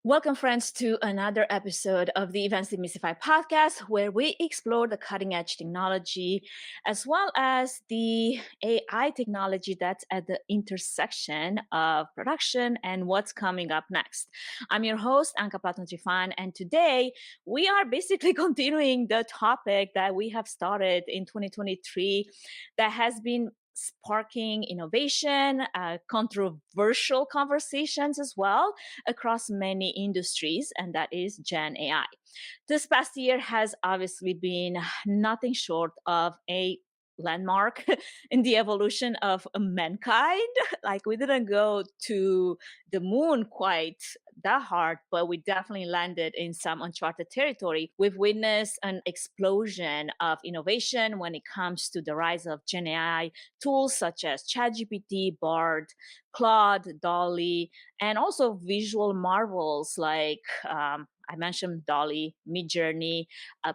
Welcome, friends, to another episode of the Events Demystified podcast, where we explore the cutting edge technology as well as the AI technology that's at the intersection of production and what's coming up next. I'm your host, 𝐂𝐡𝐚𝐩𝐭𝐞𝐫𝐬, and today we are basically continuing the topic that we have started in 2023 that has been sparking innovation, controversial conversations as well across many industries, and that is Gen AI. This past year has obviously been nothing short of a landmark in the evolution of mankind. Like, we didn't go to the moon quite that hard, but we definitely landed in some uncharted territory. We've witnessed an explosion of innovation when it comes to the rise of Gen AI tools such as ChatGPT, Bard, Claude, Dall-E, and also visual marvels like I mentioned Dall-E, Midjourney,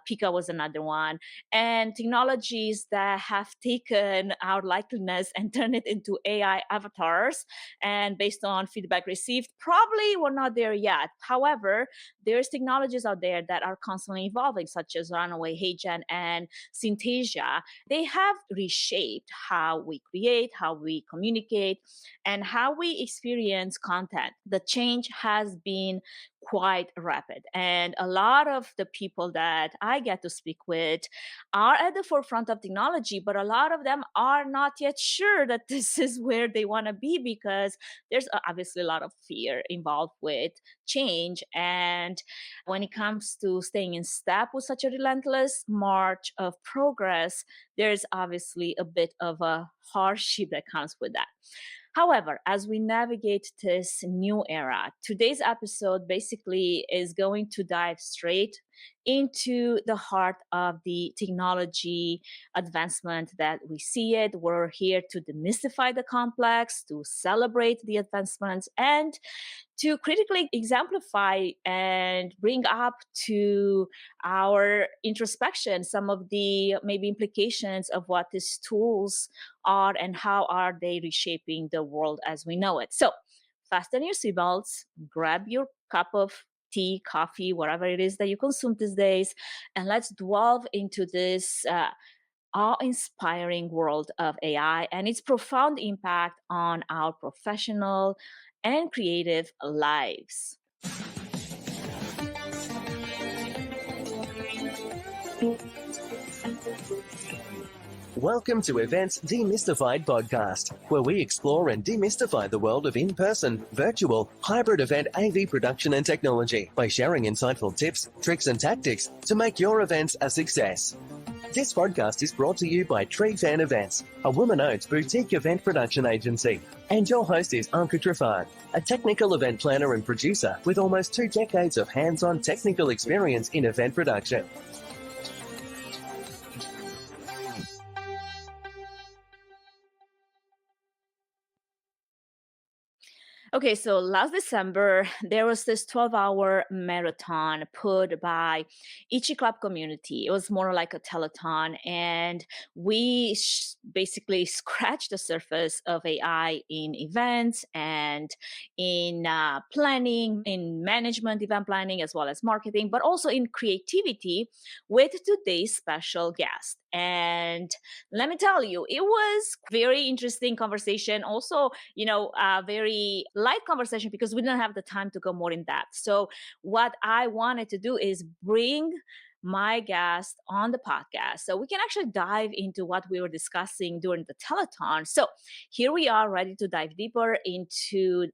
Pika was another one, and technologies that have taken our likeness and turned it into AI avatars. And based on feedback received, probably we're not there yet. However, there's technologies out there that are constantly evolving, such as Runaway, HeyGen, and Synthesia. They have reshaped how we create, how we communicate, and how we experience content. The change has been quite rapid. And a lot of the people that I get to speak with are at the forefront of technology, but a lot of them are not yet sure that this is where they want to be because there's obviously a lot of fear involved with change. And when it comes to staying in step with such a relentless march of progress, there's obviously a bit of a hardship that comes with that. However, as we navigate this new era, today's episode basically is going to dive straight into the heart of the technology advancement that we see it. We're here to demystify the complex, to celebrate the advancements, and to critically exemplify and bring up to our introspection some of the maybe implications of what these tools are and how are they reshaping the world as we know it. So fasten your seatbelts, grab your cup of tea, coffee, whatever it is that you consume these days, and let's delve into this awe-inspiring world of AI and its profound impact on our professional and creative lives. Welcome to Events Demystified podcast, where we explore and demystify the world of in-person, virtual, hybrid event AV production and technology by sharing insightful tips, tricks and tactics to make your events a success. This podcast is brought to you by Trifun Events, a woman-owned boutique event production agency. And your host is 𝐂𝐡𝐚𝐩𝐭𝐞𝐫𝐬, a technical event planner and producer with almost 2 decades of hands-on technical experience in event production. Okay, so last December, there was this 12-hour marathon put by Ichi Club community. It was more like a telethon, and we basically scratched the surface of AI in events and in planning, in management, event planning, as well as marketing, but also in creativity with today's special guest. And let me tell you, it was very interesting conversation. Also, a very light conversation because we didn't have the time to go more in depth. So what I wanted to do is bring my guest on the podcast so we can actually dive into what we were discussing during the telethon. So here we are, ready to dive deeper into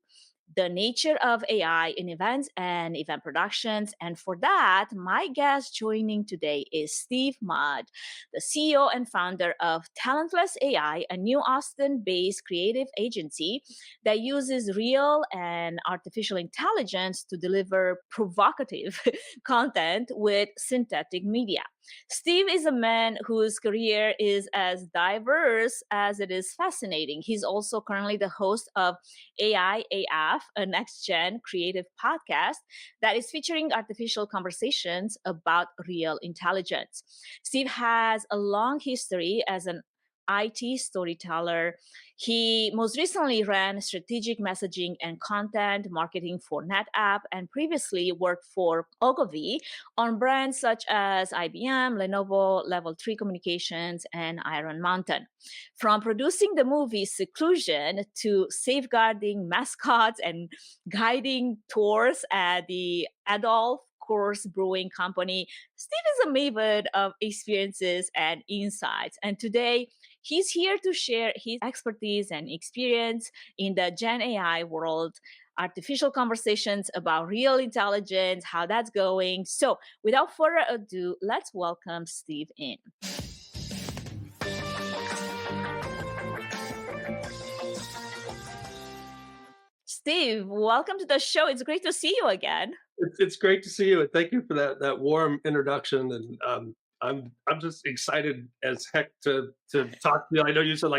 the nature of AI in events and event productions. And for that, my guest joining today is Steve Mudd, the CEO and founder of Talentless AI, a New Austin-based creative agency that uses real and artificial intelligence to deliver provocative content with synthetic media. Steve is a man whose career is as diverse as it is fascinating. He's also currently the host of AIAF, a next-gen creative podcast that is featuring artificial conversations about real intelligence. Steve has a long history as an IT storyteller. He most recently ran strategic messaging and content marketing for NetApp and previously worked for 𝐂𝐻𝐸 on brands such as IBM, Lenovo, Level 3 Communications, and Iron Mountain. From producing the movie Seclusion to safeguarding mascots and guiding tours at the Adolf Course Brewing Company, Steve is a maven of experiences and insights. And today, he's here to share his expertise and experience in the Gen AI world, artificial conversations about real intelligence, how that's going. So, without further ado, let's welcome Steve in. Steve, welcome to the show. It's great to see you again. It's great to see you, and thank you for that warm introduction. And I'm just excited as heck to talk to you. I know you said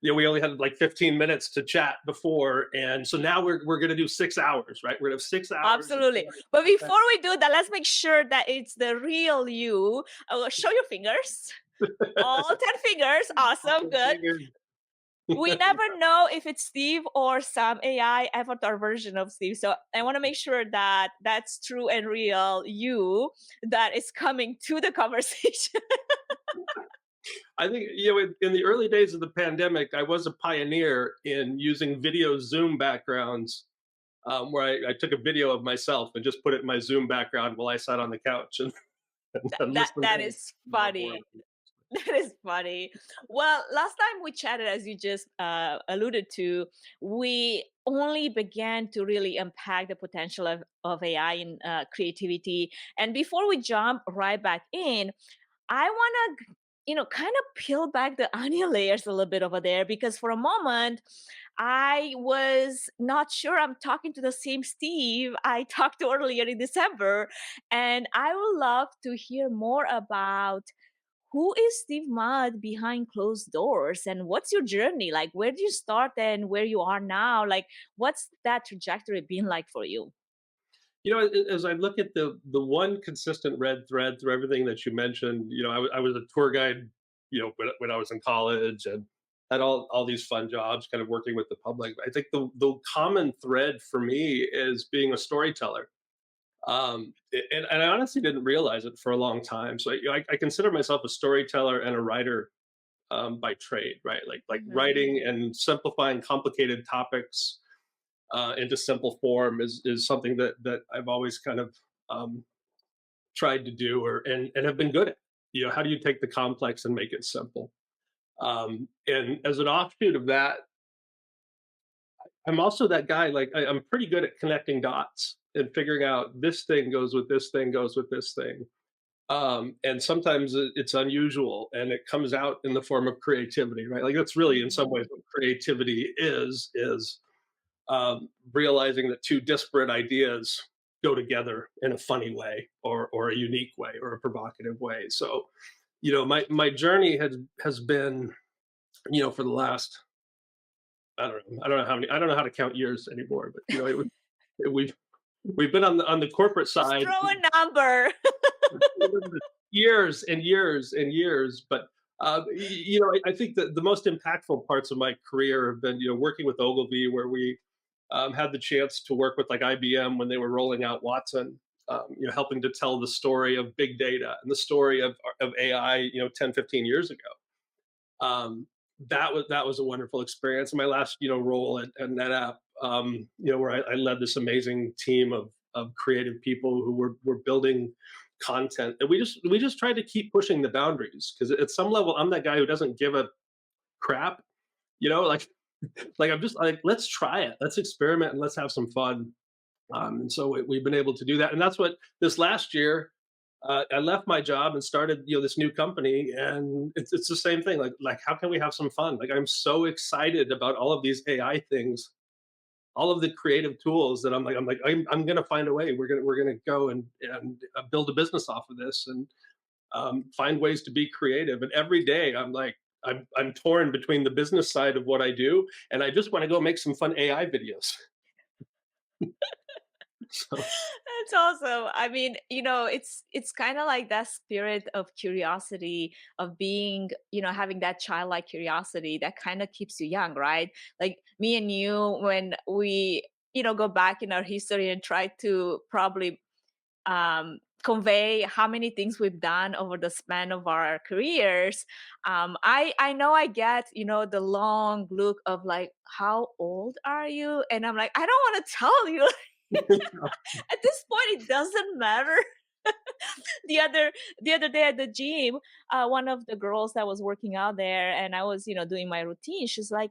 we only had like 15 minutes to chat before, and so now we're gonna do 6 hours, right? We're gonna have 6 hours. Absolutely. But before we do that, let's make sure that it's the real you. Show your fingers. All 10 fingers. Awesome. Good. We never know if it's Steve or some AI avatar version of Steve. So I want to make sure that that's true and real you that is coming to the conversation. I think, in the early days of the pandemic, I was a pioneer in using video Zoom backgrounds, where I took a video of myself and just put it in my Zoom background while I sat on the couch and that is funny. That is funny. Well, last time we chatted, as you just alluded to, we only began to really unpack the potential of AI in creativity. And before we jump right back in, I want to, kind of peel back the onion layers a little bit over there, because for a moment, I was not sure I'm talking to the same Steve I talked to earlier in December. And I would love to hear more about who is Steve Mudd behind closed doors and what's your journey? Like, where did you start and where you are now? Like, what's that trajectory been like for you? As I look at the one consistent red thread through everything that you mentioned, I was a tour guide, when I was in college, and had all these fun jobs, kind of working with the public. I think the common thread for me is being a storyteller. And I honestly didn't realize it for a long time. So I consider myself a storyteller and a writer, by trade, right? Like writing and simplifying complicated topics into simple form is something that I've always kind of tried to do, and have been good at. How do you take the complex and make it simple? And as an offshoot of that, I'm also that guy. I'm pretty good at connecting dots and figuring out this thing goes with this thing goes with this thing. And sometimes it's unusual, and it comes out in the form of creativity, right? Like that's really, in some ways, what creativity is realizing that two disparate ideas go together in a funny way, or a unique way, or a provocative way. So, my journey has been, for the last, I don't know how many, I don't know how to count years anymore, but we've been on the corporate side. Just throw a number. Years and years and years. But I think that the most impactful parts of my career have been, working with 𝐂𝐻𝐸, where we had the chance to work with IBM when they were rolling out Watson, helping to tell the story of big data and the story of AI, 10, 15 years ago. That was a wonderful experience. In my last, role at NetApp, where I led this amazing team of creative people who were building content, and we just tried to keep pushing the boundaries, because at some level I'm that guy who doesn't give a crap, like I'm just like, let's try it, let's experiment, and let's have some fun. And so we've been able to do that, and that's what this last year. I left my job and started, this new company, and it's the same thing. Like how can we have some fun? Like I'm so excited about all of these AI things, all of the creative tools, that I'm gonna find a way. We're gonna go and build a business off of this, and find ways to be creative. And every day I'm torn between the business side of what I do, and I just want to go make some fun AI videos. That's That's awesome. I mean, it's kind of like that spirit of curiosity, of being, having that childlike curiosity that kind of keeps you young, right? Like me and you, when we, go back in our history and try to probably convey how many things we've done over the span of our careers. I know I get, the long look of like, how old are you? And I'm like, I don't want to tell you. At this point, it doesn't matter. the other the other day at the gym, one of the girls that was working out there, and I was, doing my routine. She's like,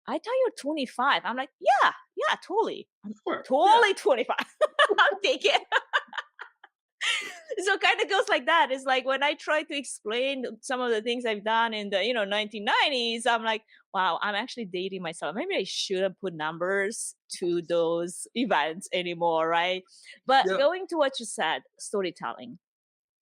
"I thought you're 25." I'm like, "Yeah, yeah, totally. I'm Sure. Yeah. totally 25. I'll take it." So kind of goes like that. It's like when I try to explain some of the things I've done in the 1990s, I'm like, wow, I'm actually dating myself. Maybe I shouldn't put numbers to those events anymore, right? But Yeah. going to what you said, storytelling.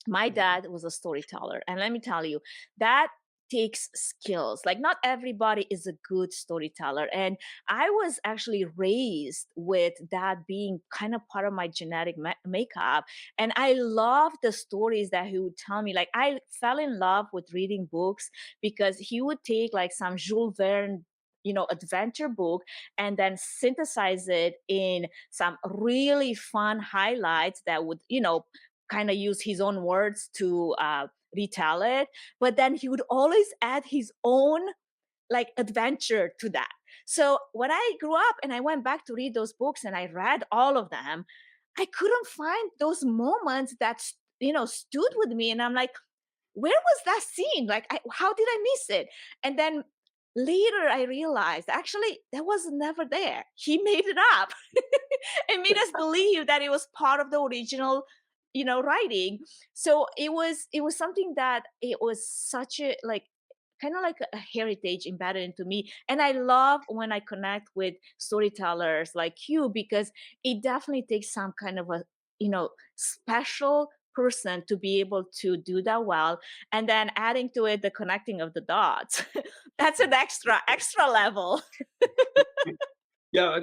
My dad was a storyteller, and let me tell you, that takes skills. Like, not everybody is a good storyteller, and I was actually raised with that being kind of part of my genetic makeup. And I love the stories that he would tell me. Like, I fell in love with reading books because he would take like some Jules Verne, adventure book, and then synthesize it in some really fun highlights that would, kind of use his own words to retell it. But then he would always add his own like adventure to that. So when I grew up and I went back to read those books and I read all of them, I couldn't find those moments that stood with me. And I'm like, where was that scene? Like, how did I miss it? And then later I realized actually that was never there. He made it up. It made us believe that it was part of the original, writing. So it was something that it was such a like kind of like a heritage embedded into me. And I love when I connect with storytellers like you, because it definitely takes some kind of a, special person to be able to do that well. And then adding to it the connecting of the dots. That's an extra level. Yeah,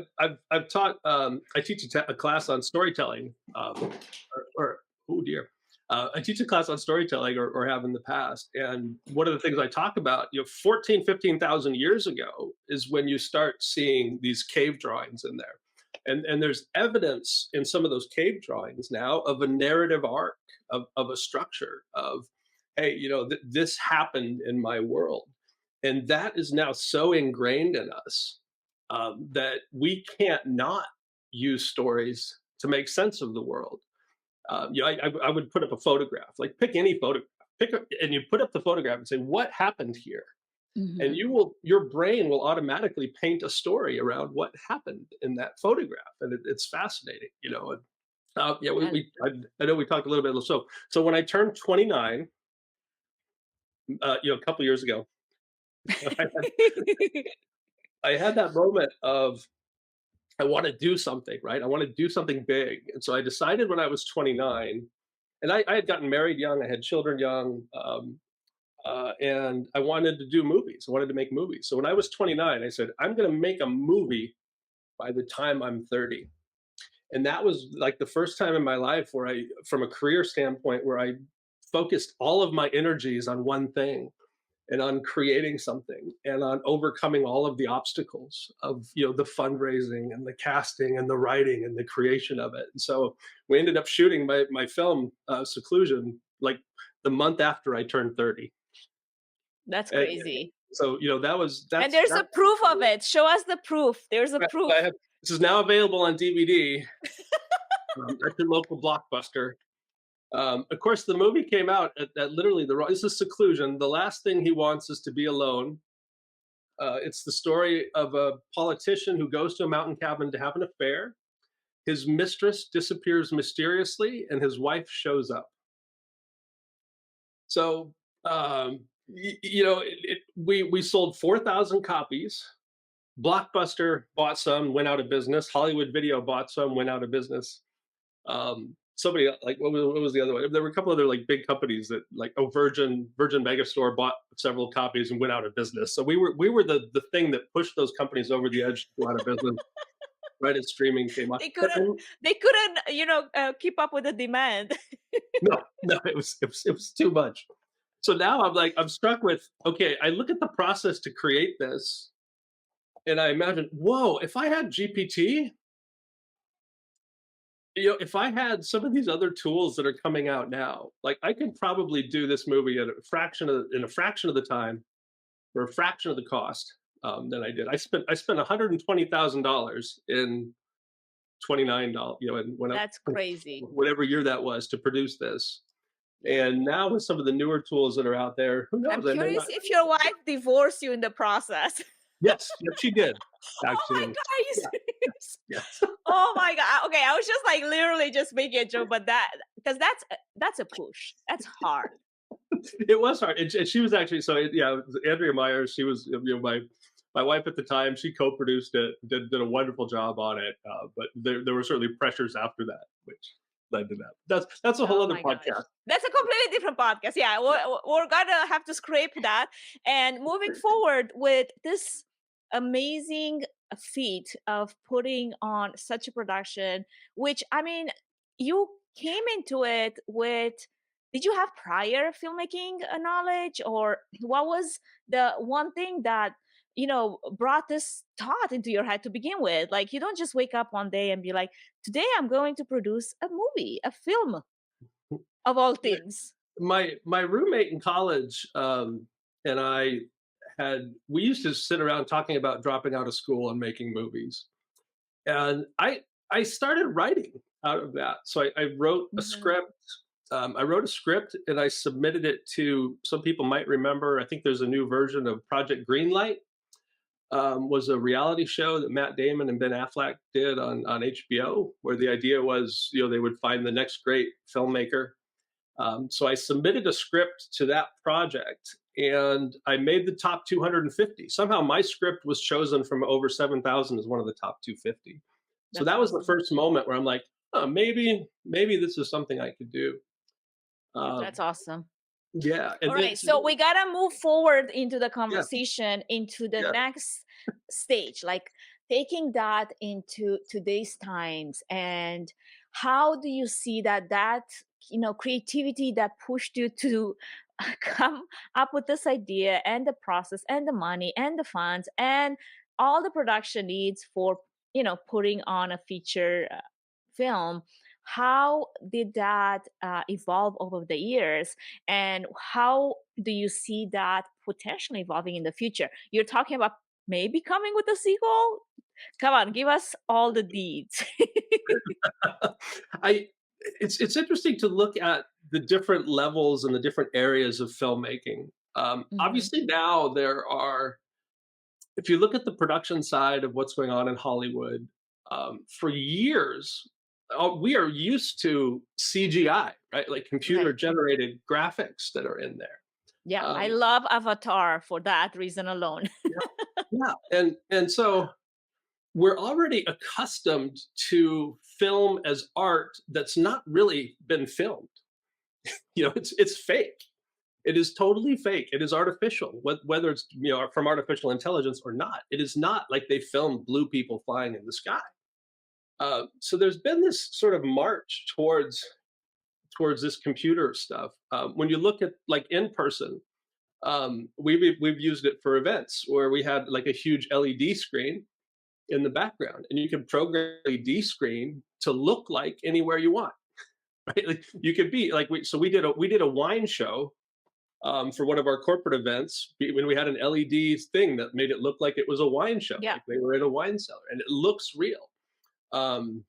I've taught. I teach a class on storytelling, or oh dear, I teach a class on storytelling, or have in the past. And one of the things I talk about, 14, 15,000 years ago, is when you start seeing these cave drawings in there, and there's evidence in some of those cave drawings now of a narrative arc, of a structure of, hey, this happened in my world, and that is now so ingrained in us, that we can't not use stories to make sense of the world. I would put up a photograph, like pick any photograph, and you put up the photograph and say, what happened here? And Mhm. your brain will automatically paint a story around what happened in that photograph. And it's fascinating, And, yeah, I- I know we talked a little bit. So when I turned 29, a couple years ago, I had, I had that moment of, I want to do something, right? I want to do something big. And so I decided when I was 29, and I had gotten married young, I had children young, and I wanted to do movies. I wanted to make movies. So when I was 29, I said, I'm going to make a movie by the time I'm 30. And that was like the first time in my life where from a career standpoint, where I focused all of my energies on one thing, and on creating something, and on overcoming all of the obstacles of, the fundraising and the casting and the writing and the creation of it. And so we ended up shooting my film, Seclusion, like the month after I turned 30. That's And crazy. so, And there's that's a proof of it. Show us the proof. There's a I proof. have, this is now available on DVD, at your local Blockbuster. Of course, the movie came out at literally this is Seclusion. The last thing he wants is to be alone. It's the story of a politician who goes to a mountain cabin to have an affair. His mistress disappears mysteriously, and his wife shows up. So, we sold 4,000 copies. Blockbuster bought some, went out of business. Hollywood Video bought some, went out of business. Somebody, like, what was the other one? There were a couple other like big companies that, like, Virgin Megastore bought several copies and went out of business. So we were the thing that pushed those companies over the edge to go out of business. right as streaming came on. They But couldn't. They couldn't. Keep up with the demand. no, no, it was too much. So now I'm struck with, okay, I look at the process to create this, and I imagine, whoa, if I had GPT, if I had some of these other tools that are coming out now, like I could probably do this movie at in a fraction of the time for a fraction of the cost than I did. I spent $120,000 in $29, and That's crazy. whatever year that was to produce this. And now with some of the newer tools that are out there, who I'm knows? I may curious not. if your wife divorced you in the process. Yes, yes, she did Oh my actually. God, are you Yeah, serious? yes. Oh my God. Okay, I was just like literally just making a joke, but because that's a push. That's hard. It was hard, and she was actually yeah. It was Andrea Myers. She was my wife at the time. She co-produced it, did a wonderful job on it. But there were certainly pressures after that, which led to that. That's a whole Oh other my gosh. podcast. That's a completely different podcast. Yeah, we're gonna have to scrape that. And moving forward with this amazing feat of putting on such a production, which I mean, you came into it with, did you have prior filmmaking knowledge, or what was the one thing that brought this thought into your head to begin with? Like, you don't just wake up one day and be like, today I'm going to produce a movie, a film, of all things. My roommate in college and we used to sit around talking about dropping out of school and making movies, and I started writing out of that. So I wrote a Mhm. script. I wrote a script and I submitted it to, some people might remember, I think there's a new version of Project Greenlight. Was a reality show that Matt Damon and Ben Affleck did on HBO, where the idea was, they would find the next great filmmaker. So I submitted a script to that project, and I made the top 250. Somehow my script was chosen from over 7,000 as one of the top 250. So That's that was the awesome. first moment where I'm like, oh, maybe this is something I could do. Um, That's awesome. yeah, All and then right, so we gotta move forward into the yeah, conversation into the yeah. next stage, like taking that into today's times. And how do you see that creativity that pushed you to come up with this idea, and the process, and the money, and the funds, and all the production needs for putting on a feature film? How did that evolve over the years, and how do you see that potentially evolving in the future? You're talking about maybe coming with a sequel. Come on, give us all the deeds. I it's interesting to look at the different levels and the different areas of filmmaking. Hmm. Obviously, now there are, if you look at the production side of what's going on in Hollywood, for years, we are used to CGI, right? Like computer Right. generated graphics that are in there. Yeah, I Um, love Avatar for that reason alone. yeah, yeah, and so we're already accustomed to film as art that's not really been filmed. It's fake. It is totally fake. It is artificial, whether it's from artificial intelligence or not. It is not like they filmed blue people flying in the sky. So there's been this sort of march towards this computer stuff. When you look at like in person, we've used it for events where we had like a huge LED screen in the background, and you can program LED screen to look like anywhere you want. Right? Like you could be like we did a wine show for one of our corporate events when we had an LED thing that made it look like it was a wine show, Yeah. like they were in a wine cellar, and it looks real. Um,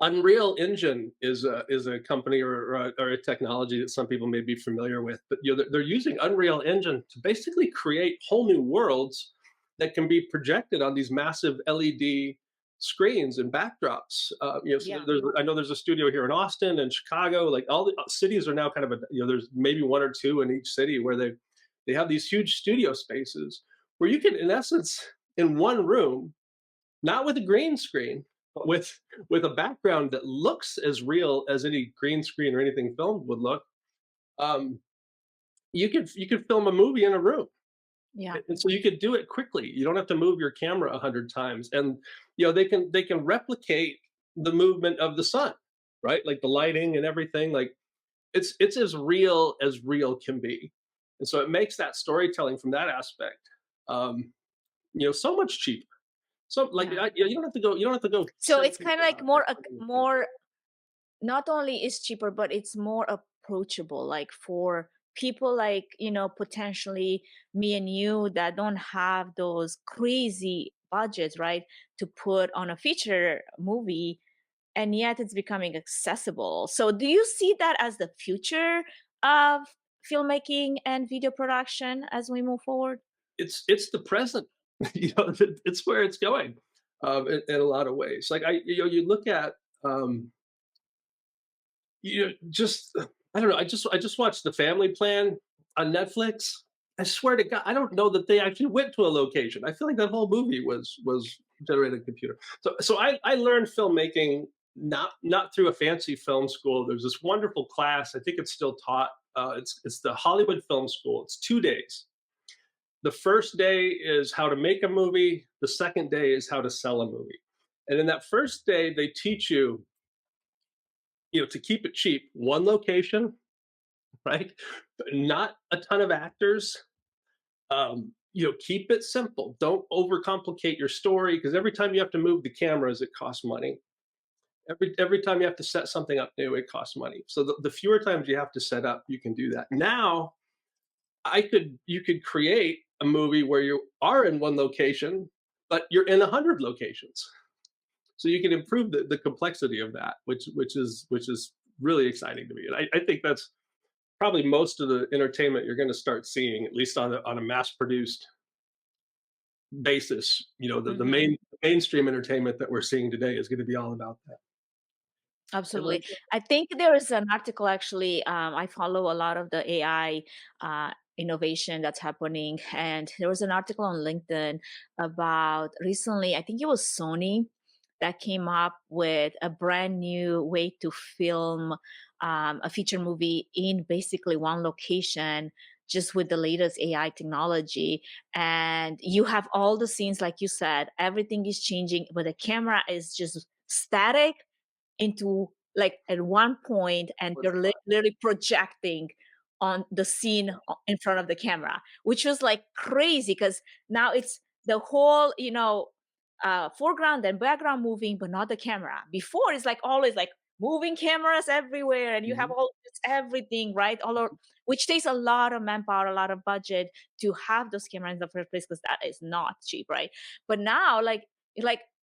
Unreal Engine is a company or a technology that some people may be familiar with, but they're using Unreal Engine to basically create whole new worlds that can be projected on these massive LED screens and backdrops. So Yeah. I know there's a studio here in Austin and Chicago. Like all the cities are now kind of there's maybe one or two in each city where they have these huge studio spaces where you can, in essence, in one room, not with a green screen, but with a background that looks as real as any green screen or anything filmed would look. Um, you could film a movie in a room, Yeah. And so you could do it quickly. You don't have to move your camera 100 times. And they can replicate the movement of the sun, right? Like the lighting and everything. Like it's as real can be. And so it makes that storytelling from that aspect, um, so much cheaper. So like Yeah. you don't have to go. You don't have to go So send it's kind people of like out there. more, not only is cheaper, but it's more approachable, like for people like, potentially me and you that don't have those crazy budgets, right, to put on a feature movie, and yet it's becoming accessible. So do you see that as the future of filmmaking and video production as we move forward? It's the present. It's where it's going, in a lot of ways. Like you look at, um, just I don't know. I just watched The Family Plan on Netflix. I swear to God, I don't know that they actually went to a location. I feel like that whole movie was generated in computer. So I learned filmmaking not through a fancy film school. There's this wonderful class. I think it's still taught. It's the Hollywood Film School. It's 2 days. The first day is how to make a movie. The second day is how to sell a movie. And in that first day, they teach you, to keep it cheap, one location, right? Not a ton of actors. Keep it simple. Don't overcomplicate your story, because every time you have to move the cameras, it costs money. Every time you have to set something up new, it costs money. So the fewer times you have to set up, you can do that. Now, you could create a movie where you are in one location, but you're in 100 locations. So you can improve the complexity of that, which is really exciting to me. And I think that's probably most of the entertainment you're going to start seeing, at least on a mass produced basis. The Hmm. mainstream entertainment that we're seeing today is going to be all about that. And Absolutely. like, I think there is an article actually. I follow a lot of the AI innovation that's happening. And there was an article on LinkedIn about recently, I think it was Sony that came up with a brand new way to film a feature movie in basically one location, just with the latest AI technology. And you have all the scenes, like you said, everything is changing, but the camera is just static into like at one point, and what's they're literally projecting on the scene in front of the camera, which was like crazy because now it's the whole, foreground and background moving, but not the camera. Before it's like always like moving cameras everywhere, and you have Mhm. all this everything, right? Which takes a lot of manpower, a lot of budget to have those cameras in the first place, because that is not cheap, right? But now, like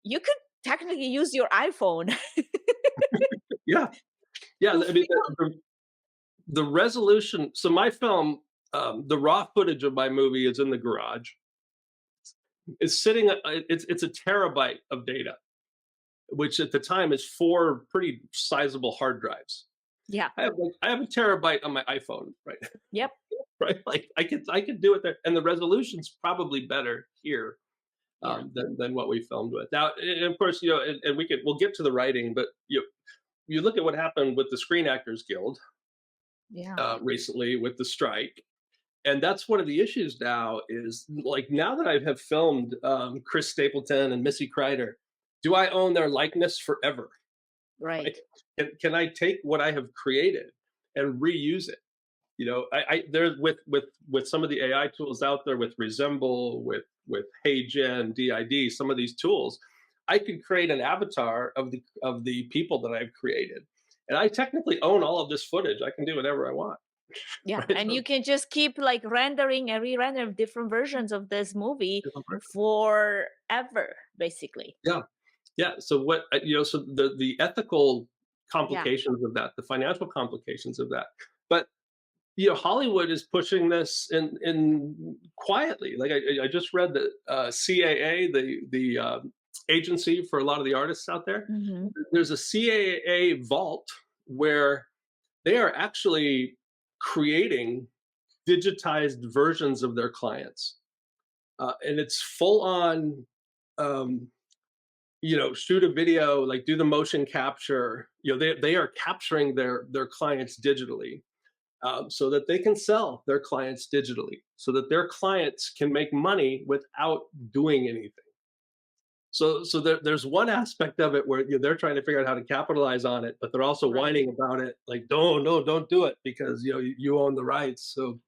you could technically use your iPhone Yeah, yeah. to I mean, film. the resolution. So my film, the raw footage of my movie is in the garage. It's sitting. It's a terabyte of data, which at the time is 4 pretty sizable hard drives. Yeah. I have a terabyte on my iPhone, right? Yep. Right? Like I could do it there, and the resolution's probably better here, Yeah. than what we filmed with. Now, and of course, and we'll get to the writing, but you look at what happened with the Screen Actors Guild, Yeah. recently with the strike, and that's one of the issues now. Is like, now that I have filmed, Chris Stapleton and Missy Kreider, do I own their likeness forever? Right. Right? Can I take what I have created and reuse it? There's with some of the AI tools out there, with Resemble, with HeyGen, DID, some of these tools, I could create an avatar of the people that I've created, and I technically own all of this footage. I can do whatever I want, Yeah. right? And So, you can just keep like rendering and re-rendering different versions of this movie forever, basically. yeah, yeah. So so the ethical Yeah. complications of that, the financial complications of that, but Hollywood is pushing this in quietly. Like I just read that, CAA, the agency for a lot of the artists out there, Hmm. there's a CAA vault where they are actually creating digitized versions of their clients, and it's full on. Um, shoot a video, like do the motion capture. They are capturing their clients digitally, so that they can sell their clients digitally, so that their clients can make money without doing anything. So there's one aspect of it where they're trying to figure out how to capitalize on it, but they're also Right. whining about it, like, "Don't, no, don't do it because you own the rights." So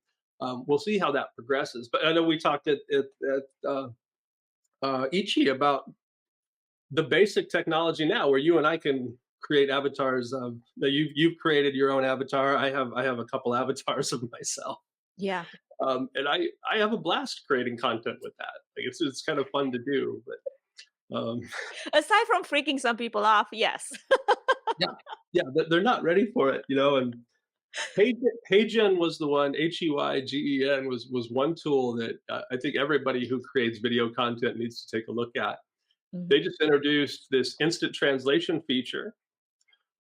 we'll see how that progresses. But I know we talked at Ichi about the basic technology now, where you and I can create avatars of. You've created your own avatar. I have a couple avatars of myself, Yeah. and I have a blast creating content with that. Like it's kind of fun to do, but Aside from freaking some people off, yes. yeah, yeah, they're not ready for it, And Heygen was the one. HEYGEN was one tool that I think everybody who creates video content needs to take a look at. Mhm. They just introduced this instant translation feature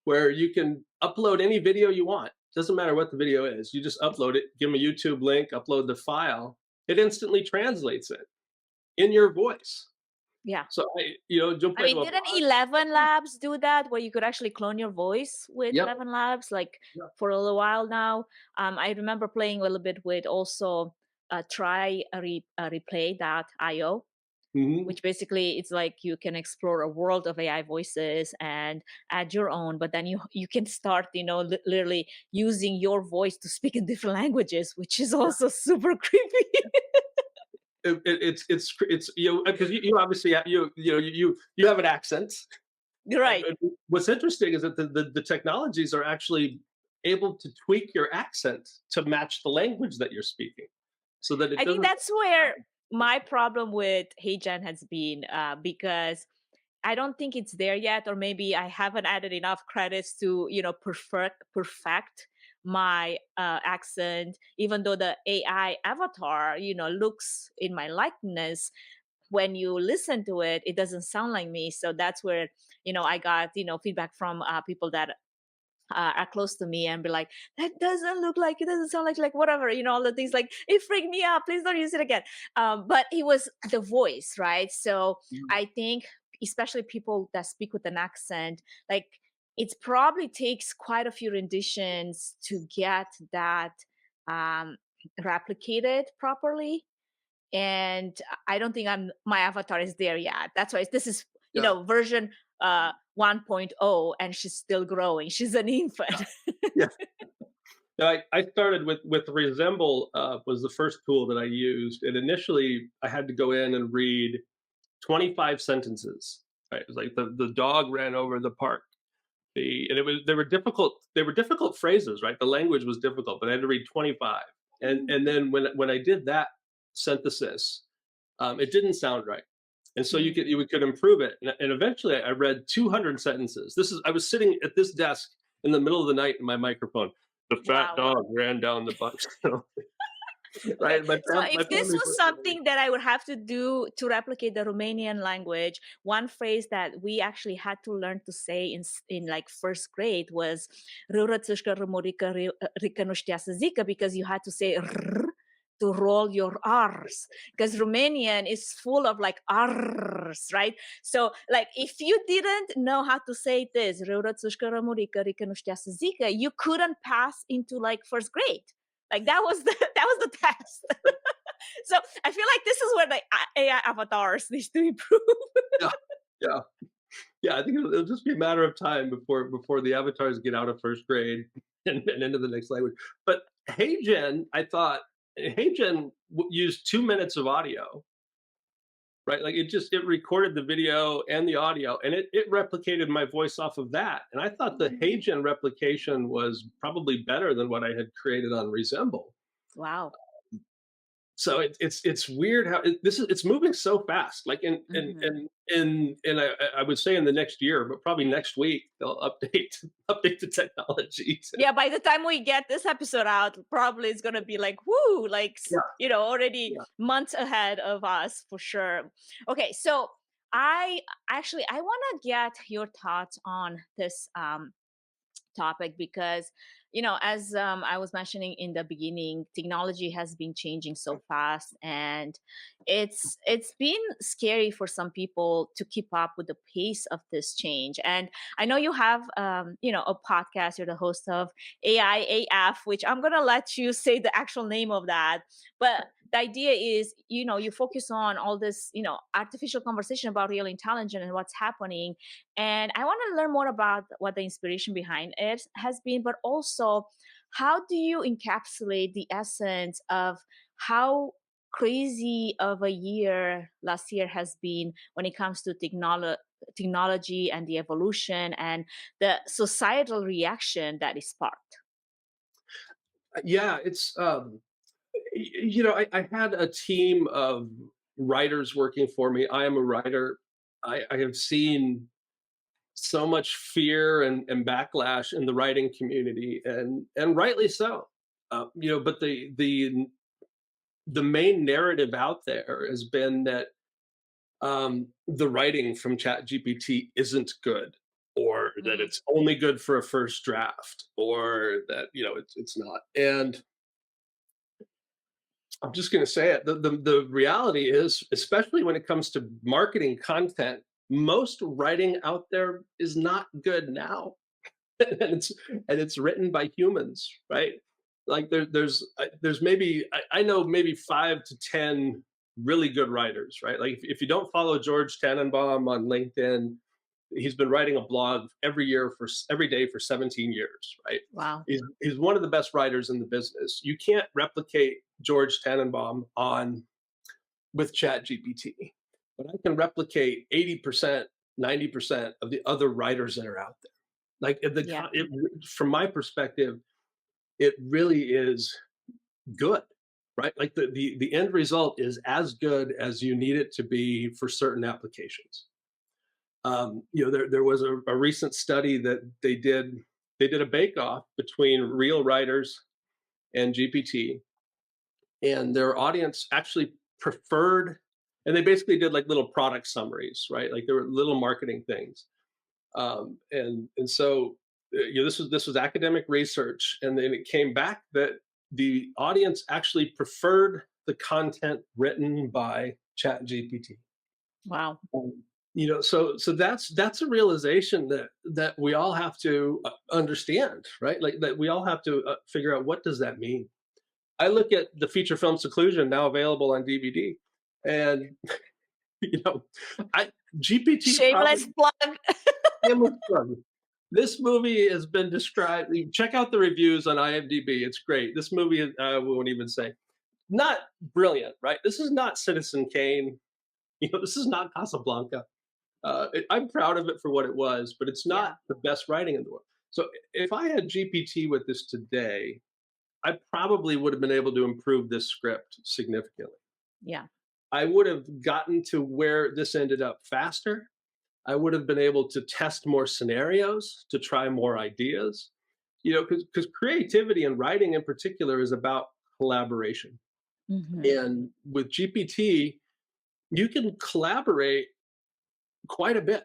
where you can upload any video you want. Doesn't matter what the video is. You just upload it, give them a YouTube link, upload the file. It instantly translates it in your voice. Yeah. So jump I into mean, a didn't blog. 11 Labs do that where you could actually clone your voice with Yep. 11 Labs, like Yep. for a little while now? I remember playing a little bit with also replay.io, Hmm. which basically it's like you can explore a world of AI voices and add your own, but then you can start, literally using your voice to speak in different languages, which is also super creepy. It's because you obviously you have an accent. Right. What's interesting is that the technologies are actually able to tweak your accent to match the language that you're speaking, so that it I think doesn't. that's where my problem with HeyGen has been, because I don't think it's there yet, or maybe I haven't added enough credits to, perfect my accent. Even though the AI avatar, looks in my likeness, when you listen to it, it doesn't sound like me. So that's where, I got, feedback from people that are close to me and be like, that doesn't look like, it doesn't sound like whatever, all the things, like it freaked me out, please don't use it again. But it was the voice, right? So I think especially people that speak with an accent, like it probably takes quite a few renditions to get that um replicated properly. And I don't think my avatar is there yet. That's why this is, Yeah, version 1.0, and she's still growing. She's an infant. yeah. I started with Resemble, was the first tool that I used, and initially I had to go in and read 25 sentences. Right, it was like the dog ran over the park. And it was they were difficult phrases, right? The language was difficult, but I had to read 25. And then when I did that synthesis, it didn't sound right. And so Mm. you could improve it. And eventually I read 200 sentences. I was sitting at this desk in the middle of the night in my microphone. The fat Wow. dog ran down the bus. Okay, Right? My so if this family's was listening. something that I would have to do to replicate the Romanian language, one phrase that we actually had to learn to say in like first grade was "Râură țâșcă rămurică rică nu știa să zică," because you had to say "r" to roll your R's, because Romanian is full of like R's, right? So like if you didn't know how to say this, "Râură țâșcă rămurică rică nu știa să zică," you couldn't pass into like first grade. Like that was the that was the test. So I feel like this is where the AI avatars needs to improve. Yeah. Yeah. Yeah, I think it'll just be a matter of time before the avatars get out of first grade and into the next language. But HeyGen, I thought HeyGen used 2 minutes of audio, right? Like it recorded the video and the audio, and it replicated my voice off of that. And I thought the HeyGen replication was probably better than what I had created on Resemble. Wow. So it's weird how it's moving so fast. Like Mhm. I would say in the next year, but probably next week they'll update the technology. Yeah, by the time we get this episode out, probably it's gonna be like woo, like Yeah, already yeah. months ahead of us for sure. Okay, so I want to get your thoughts on this topic because, as I was mentioning in the beginning, technology has been changing so fast, and it's been scary for some people to keep up with the pace of this change. And I know you have a podcast. You're the host of AIAF, which I'm gonna let you say the actual name of that. But the idea is, you focus on all this, artificial conversation about real intelligence and what's happening. And I want to learn more about what the inspiration behind it has been, but also how do you encapsulate the essence of how crazy of a year last year has been when it comes to technology and the evolution and the societal reaction that is sparked? Yeah, it's I had a team of writers working for me. I am a writer. I have seen so much fear and backlash in the writing community, and rightly so. But the main narrative out there has been that the writing from ChatGPT isn't good, or that Mm. it's only good for a first draft, or that it's not. And I'm just going to say it. The reality is, especially when it comes to marketing content, most writing out there is not good now, and it's written by humans, right? Like there's maybe I know maybe 5 to 10 really good writers, right? Like if you don't follow George Tannenbaum on LinkedIn, he's been writing a blog every day for 17 years, right? Wow. He's one of the best writers in the business. You can't replicate George Tannenbaum on with ChatGPT, but I can replicate 80%, 90% of the other writers that are out there. Like Yeah. from my perspective, it really is good, right? Like the end result is as good as you need it to be for certain applications. There was a recent study that they did. They did a bake off between real writers and GPT, and their audience actually preferred. And they basically did like little product summaries, right? Like there were little marketing things, and so this was academic research, and then it came back that the audience actually preferred the content written by ChatGPT. Wow. So that's a realization that we all have to understand, right? Like that we all have to figure out, what does that mean. I look at the feature film Seclusion, now available on DVD, and you know I GPT Shameless probably plug. this movie has been described. Check out the reviews on IMDb. It's great. This movie, we won't even say, not brilliant, right? This is not Citizen Kane. This is not Casablanca. I'm proud of it for what it was, but it's Yeah. not the best writing in the world. So if I had GPT with this today, I probably would have been able to improve this script significantly. Yeah. I would have gotten to where this ended up faster. I would have been able to test more scenarios, to try more ideas, because creativity and writing in particular is about collaboration. Hmm. And with GPT, you can collaborate quite a bit.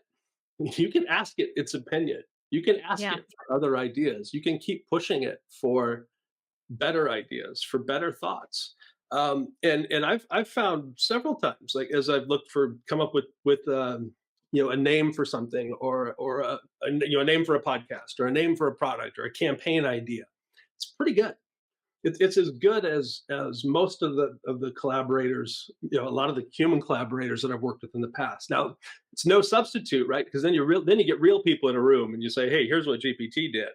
You can ask it its opinion. You can ask Yeah. it for other ideas. You can keep pushing it for better ideas, for better thoughts. And I've found several times, like as I've looked for come up with a name for something, or a name for a podcast, or a name for a product, or a campaign idea. It's pretty good. It's as good as most of the collaborators, a lot of the human collaborators that I've worked with in the past. Now, it's no substitute, right? Because then you get real people in a room and you say, hey, here's what GPT did.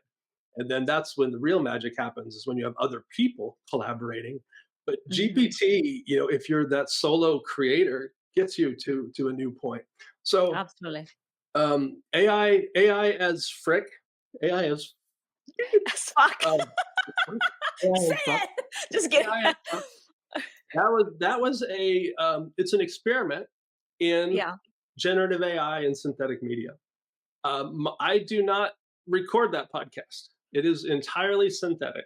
And then that's when the real magic happens, is when you have other people collaborating. But Hmm. GPT, if you're that solo creator, gets you to a new point. So Absolutely. AI as frick, AI as Fuck. um, AI Say as fuck, it. Just kidding. AI as fuck. That was it's an experiment in Yeah. generative AI and synthetic media. I do not record that podcast. It is entirely synthetic.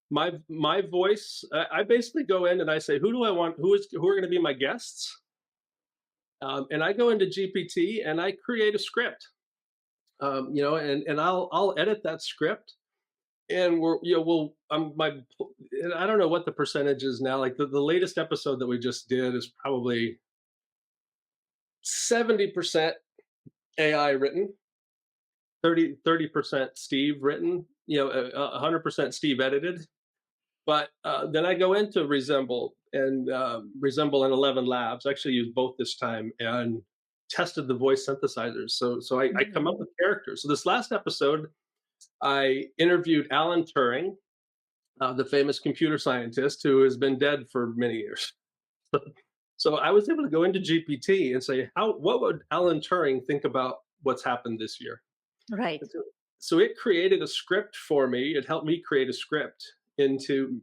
My voice. I basically go in and I say, who do I want? Who are going to be my guests? And I go into GPT and I create a script. and I'll edit that script, and and I don't know what the percentage is now. Like the latest episode that we just did is probably 70% AI written, 30% Steve written, 100% Steve edited. But then I go into Resemble and 11 Labs. I actually used both this time and tested the voice synthesizers. So I come up Mhm. with characters. So this last episode, I interviewed Alan Turing, the famous computer scientist who has been dead for many years. So I was able to go into GPT and say, what would Alan Turing think about what's happened this year? Right. And so it created a script for me. It helped me create a script into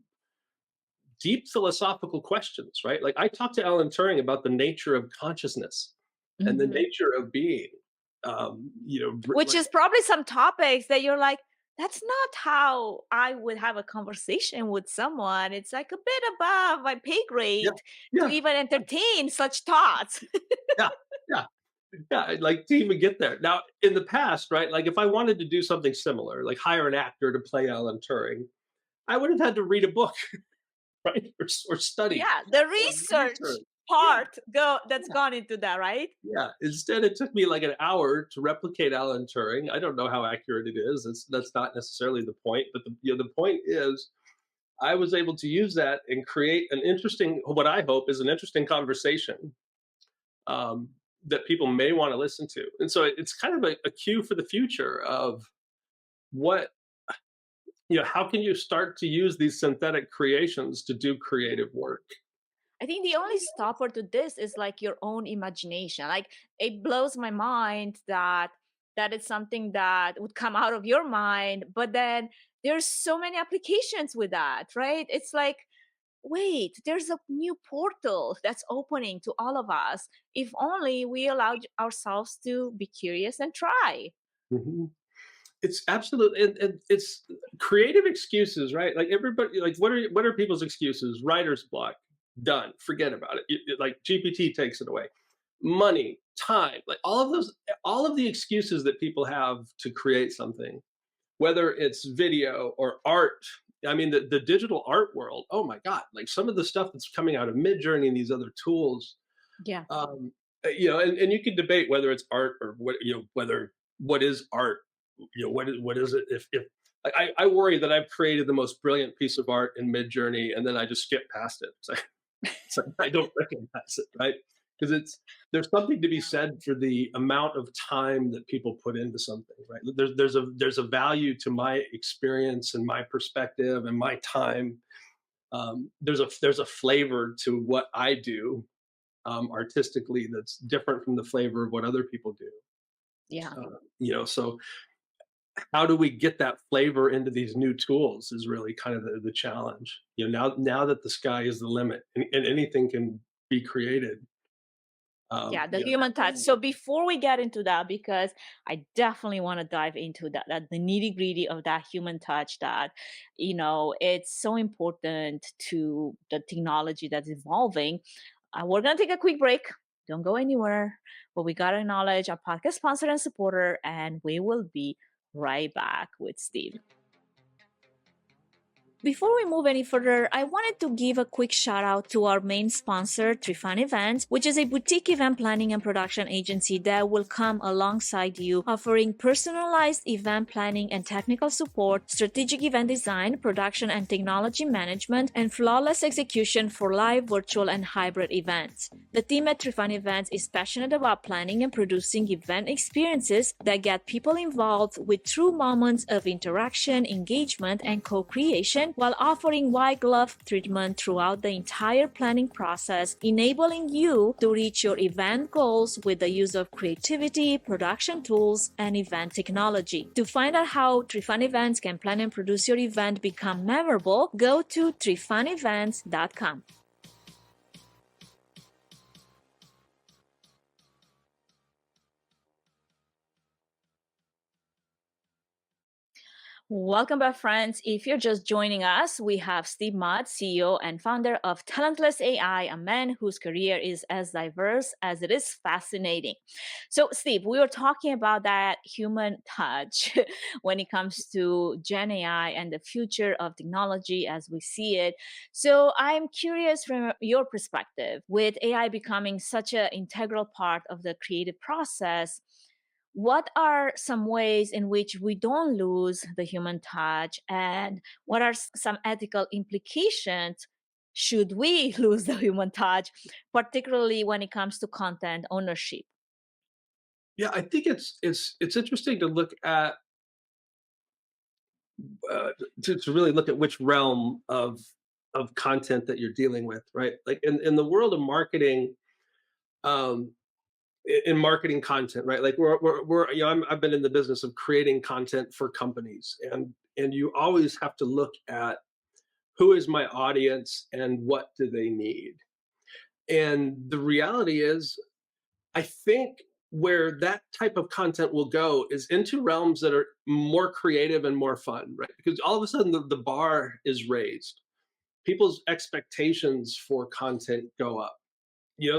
deep philosophical questions, right? Like I talked to Alan Turing about the nature of consciousness and the Mhm. nature of being. Which Like is probably some topics that you're like, that's not how I would have a conversation with someone. It's like a bit above my pay yeah, grade to yeah, even entertain such thoughts. yeah, yeah, yeah. I'd like to even get there. Now, in the past, right? Like if I wanted to do something similar, like hire an actor to play Alan Turing, I would have had to read a book, right, or study Yeah, the or research research. Yeah, part that's yeah. gone into that, right? Yeah, instead it took me like an hour to replicate Alan Turing. I don't know how accurate it is. That's not necessarily the point, but the point is I was able to use that and create an interesting, what I hope is an interesting conversation, um, that people may want to listen to. And so it's kind of a cue for the future of what, how can you start to use these synthetic creations to do creative work? I think the only stopper to this is like your own imagination. Like it blows my mind that that is something that would come out of your mind, but then there's so many applications with that, right? It's like, wait, there's a new portal that's opening to all of us. If only we allowed ourselves to be curious and try. Mhm. It's absolutely, and it's creative excuses, right? Like everybody, like what are people's excuses? Writer's block, done, forget about it. Like GPT takes it away. Money, time, like all of the excuses that people have to create something, whether it's video or art. I mean, the digital art world. Oh my God! Like some of the stuff that's coming out of Midjourney and these other tools. Yeah. And you could debate whether it's art or whether what is art. What is it? If I worry that I've created the most brilliant piece of art in Midjourney and then I just skip past it. It's like I don't recognize it, right? Because there's something to be said for the amount of time that people put into something, right? There's a value to my experience and my perspective and my time. There's a flavor to what I do, artistically, that's different from the flavor of what other people do. Yeah. So how do we get that flavor into these new tools is really kind of the challenge. Now that the sky is the limit and anything can be created. Yeah, the Yeah. human touch. So before we get into that, because I definitely want to dive into that the nitty gritty of that human touch, that it's so important to the technology that's evolving. We're gonna take a quick break. Don't go anywhere. But we gotta acknowledge our podcast sponsor and supporter, and we will be right back with Steve. Before we move any further, I wanted to give a quick shout out to our main sponsor, Trifun Events, which is a boutique event planning and production agency that will come alongside you, offering personalized event planning and technical support, strategic event design, production and technology management, and flawless execution for live, virtual, and hybrid events. The team at Trifun Events is passionate about planning and producing event experiences that get people involved with true moments of interaction, engagement, and co-creation, while offering white glove treatment throughout the entire planning process, enabling you to reach your event goals with the use of creativity, production tools, and event technology. To find out how Trifun Events can plan and produce your event become memorable, go to trifunevents.com. Welcome back, friends. If you're just joining us, we have Steve Mudd, CEO and founder of Talentless AI, a man whose career is as diverse as it is fascinating. So, Steve, we were talking about that human touch when it comes to Gen AI and the future of technology as we see it. So, I'm curious from your perspective, with AI becoming such an integral part of the creative process, what are some ways in which we don't lose the human touch, and what are some ethical implications should we lose the human touch, particularly when it comes to content ownership? Yeah, I think it's interesting to look at uh, to really look at which realm of content that you're dealing with, right? Like in the world of marketing, um, in marketing content, right? Like I've been in the business of creating content for companies, and you always have to look at who is my audience and what do they need. And the reality is, I think where that type of content will go is into realms that are more creative and more fun, right? Because all of a sudden the bar is raised. People's expectations for content go up.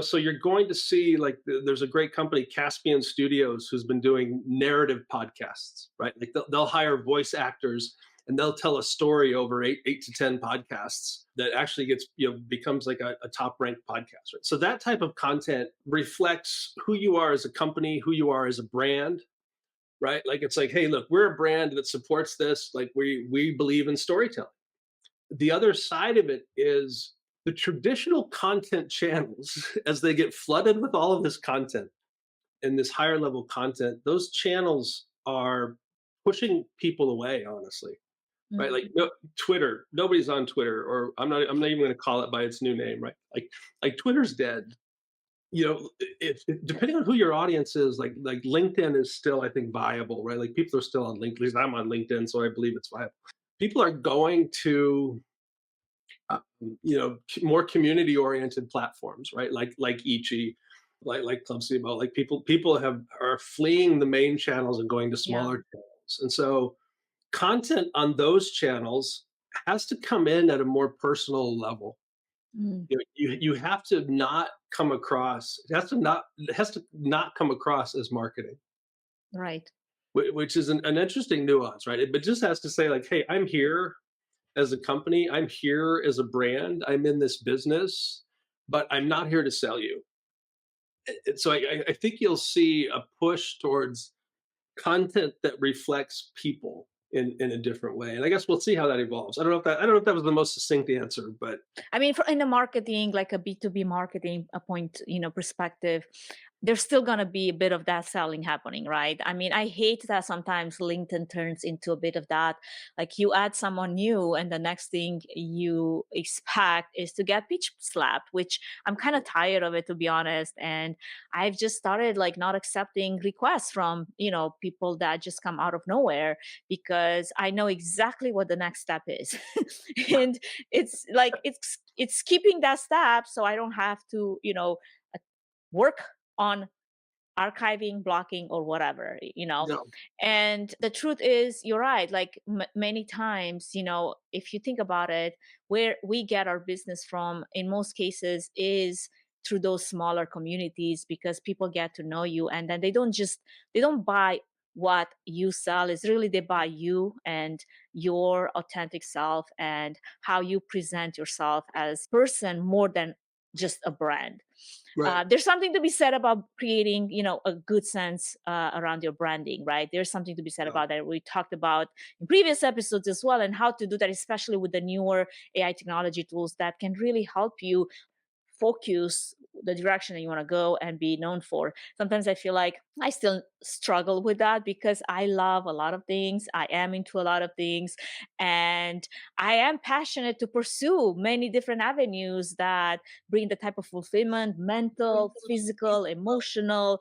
So you're going to see, like, there's a great company, Caspian Studios, who's been doing narrative podcasts, right? Like they'll hire voice actors and they'll tell a story over eight to 10 podcasts that actually gets, becomes like a top ranked podcast, right? So that type of content reflects who you are as a company, who you are as a brand, right? Like, it's like, hey, look, we're a brand that supports this. Like, we believe in storytelling. The other side of it is the traditional content channels, as they get flooded with all of this content and this higher level content, those channels are pushing people away, honestly. Right? Like, Mhm. no, Twitter, nobody's on Twitter, or I'm not even going to call it by its new name, right? Like Twitter's dead. Depending on who your audience is, like LinkedIn is still, I think, viable, right? Like, people are still on LinkedIn. At least I'm on LinkedIn, so I believe it's viable. People are going to uh, more community oriented platforms, right? Like Ichi, like Club Sibo. Like, people are fleeing the main channels and going to Yeah. smaller channels. And so content on those channels has to come in at a more personal level. Mm. You have to not come across, it has to not come across as marketing, Right. which is an interesting nuance, right? But just has to say, like, hey, I'm here as a company, I'm here as a brand, I'm in this business, but I'm not here to sell you. So I think you'll see a push towards content that reflects people in a different way. And I guess we'll see how that evolves. I don't know if that was the most succinct answer, but I mean, in the marketing, like a B2B marketing a point, perspective, there's still going to be a bit of that selling happening, right? I mean, I hate that sometimes LinkedIn turns into a bit of that. Like, you add someone new, and the next thing you expect is to get pitch slapped, which I'm kind of tired of it, to be honest. And I've just started like not accepting requests from, people that just come out of nowhere, because I know exactly what the next step is. And it's like it's keeping that step, so I don't have to uh, work on archiving, blocking, or whatever. no, And the truth is, you're right, like many times, if you think about it, where we get our business from in most cases is through those smaller communities, because people get to know you, and then they don't buy what you sell. Is really they buy you and your authentic self and how you present yourself as person, more than just a brand. right, There's something to be said about creating, a good sense around your branding, right? There's something to be said no, about that. We talked about in previous episodes as well, and how to do that, especially with the newer AI technology tools that can really help you focus the direction that you want to go and be known for. Sometimes I feel like I still struggle with that, because I love a lot of things. I am into a lot of things, and I am passionate to pursue many different avenues that bring the type of fulfillment, mental, physical, emotional,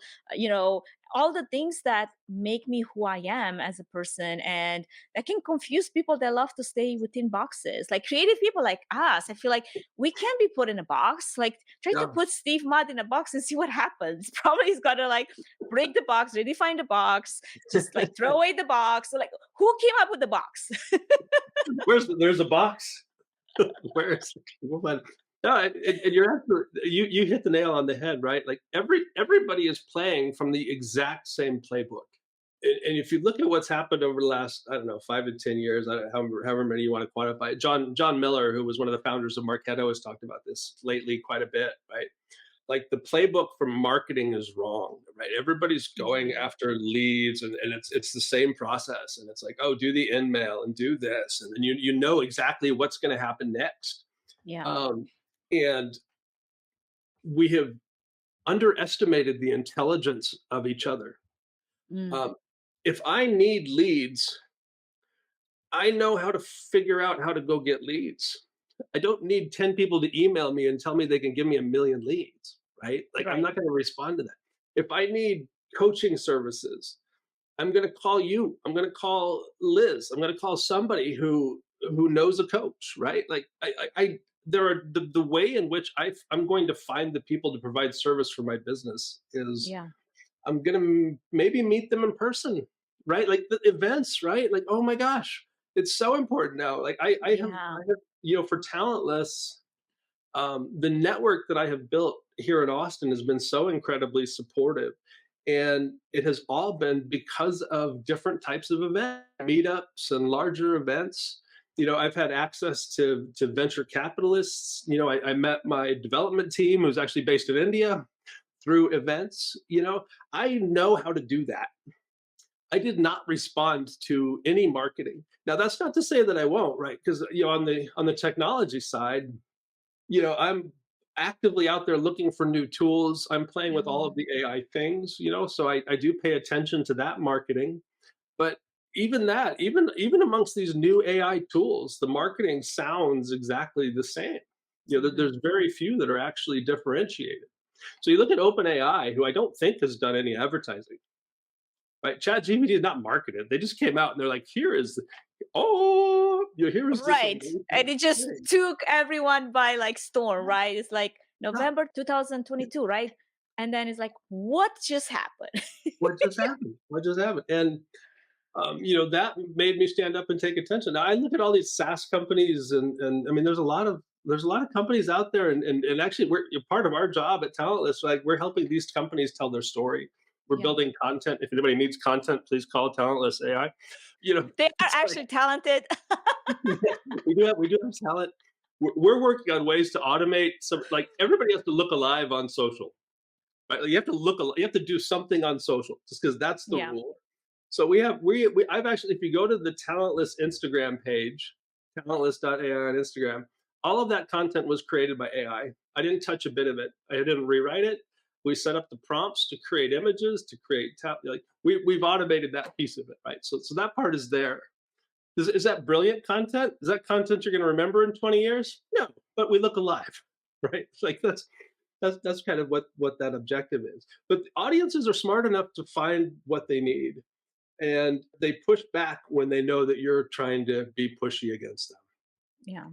all the things that make me who I am as a person. And that can confuse people that love to stay within boxes. Like creative people like us, I feel like we can't be put in a box. Like, try to no, put Steve Mudd in a box and see what happens. Probably he's gonna like break the box, redefine the box, just like throw away the box. So like, who came up with the box? There's a box. Where's woman? No, and you're absolutely, you hit the nail on the head, right? Like everybody is playing from the exact same playbook. And if you look at what's happened over the last, I don't know, 5 to 10 years, however many you want to quantify it, John Miller, who was one of the founders of Marketo, has talked about this lately quite a bit, right? Like the playbook for marketing is wrong, right? Everybody's going after leads, and it's the same process. And it's like, oh, do the in mail and do this, and then you know exactly what's going to happen next. Yeah. And we have underestimated the intelligence of each other. Um, if I need leads, I know how to figure out how to go get leads. I don't need 10 people to email me and tell me they can give me 1,000,000 leads, right? Like I'm Right. not going to respond to that. If I need coaching services, I'm going to call you. I'm going to call Liz. I'm going to call somebody who knows a coach, right? Like I there are the way in which I'm going to find the people to provide service for my business is Yeah. I'm going to maybe meet them in person, right? Like the events, right? Like, oh my gosh, it's so important now. Like Yeah. for Talentless, the network that I have built here in Austin has been so incredibly supportive. And it has all been because of different types of events, meetups and larger events. I've had access to venture capitalists. I met my development team who's actually based in India through events. I know how to do that. I did not respond to any marketing. Now that's not to say that I won't, right? Because on the technology side, I'm actively out there looking for new tools. I'm playing with all of the AI things, so I do pay attention to that marketing. But even that, even amongst these new AI tools, the marketing sounds exactly the same. There's very few that are actually differentiated. So you look at OpenAI, who I don't think has done any advertising, right? ChatGPT is not marketed. They just came out and they're like, here is this Right. amazing And it just thing. took everyone by like storm, right? It's like Yeah. November 2022, right? And then it's like, what just happened? What just happened? What just happened? And that made me stand up and take attention. Now I look at all these SaaS companies, and I mean, there's a lot of companies out there, and actually, part of our job at Talentless. Like we're helping these companies tell their story. We're Yeah. building content. If anybody needs content, please call Talentless AI. They are It's like actually talented. we do have talent. We're working on ways to automate some. Like everybody has to look alive on social. Right? Like, you have to do something on social, just because that's the Yeah. rule. So I've actually, if you go to the Talentless Instagram page, talentless.ai on Instagram, all of that content was created by AI. I didn't touch a bit of it. I didn't rewrite it. We set up the prompts to create images, to create we've automated that piece of it, right? So that part is there. Is that brilliant content? Is that content you're going to remember in 20 years? No, but we look alive, right? Like that's kind of what that objective is. But audiences are smart enough to find what they need, and they push back when they know that you're trying to be pushy against them. Yeah.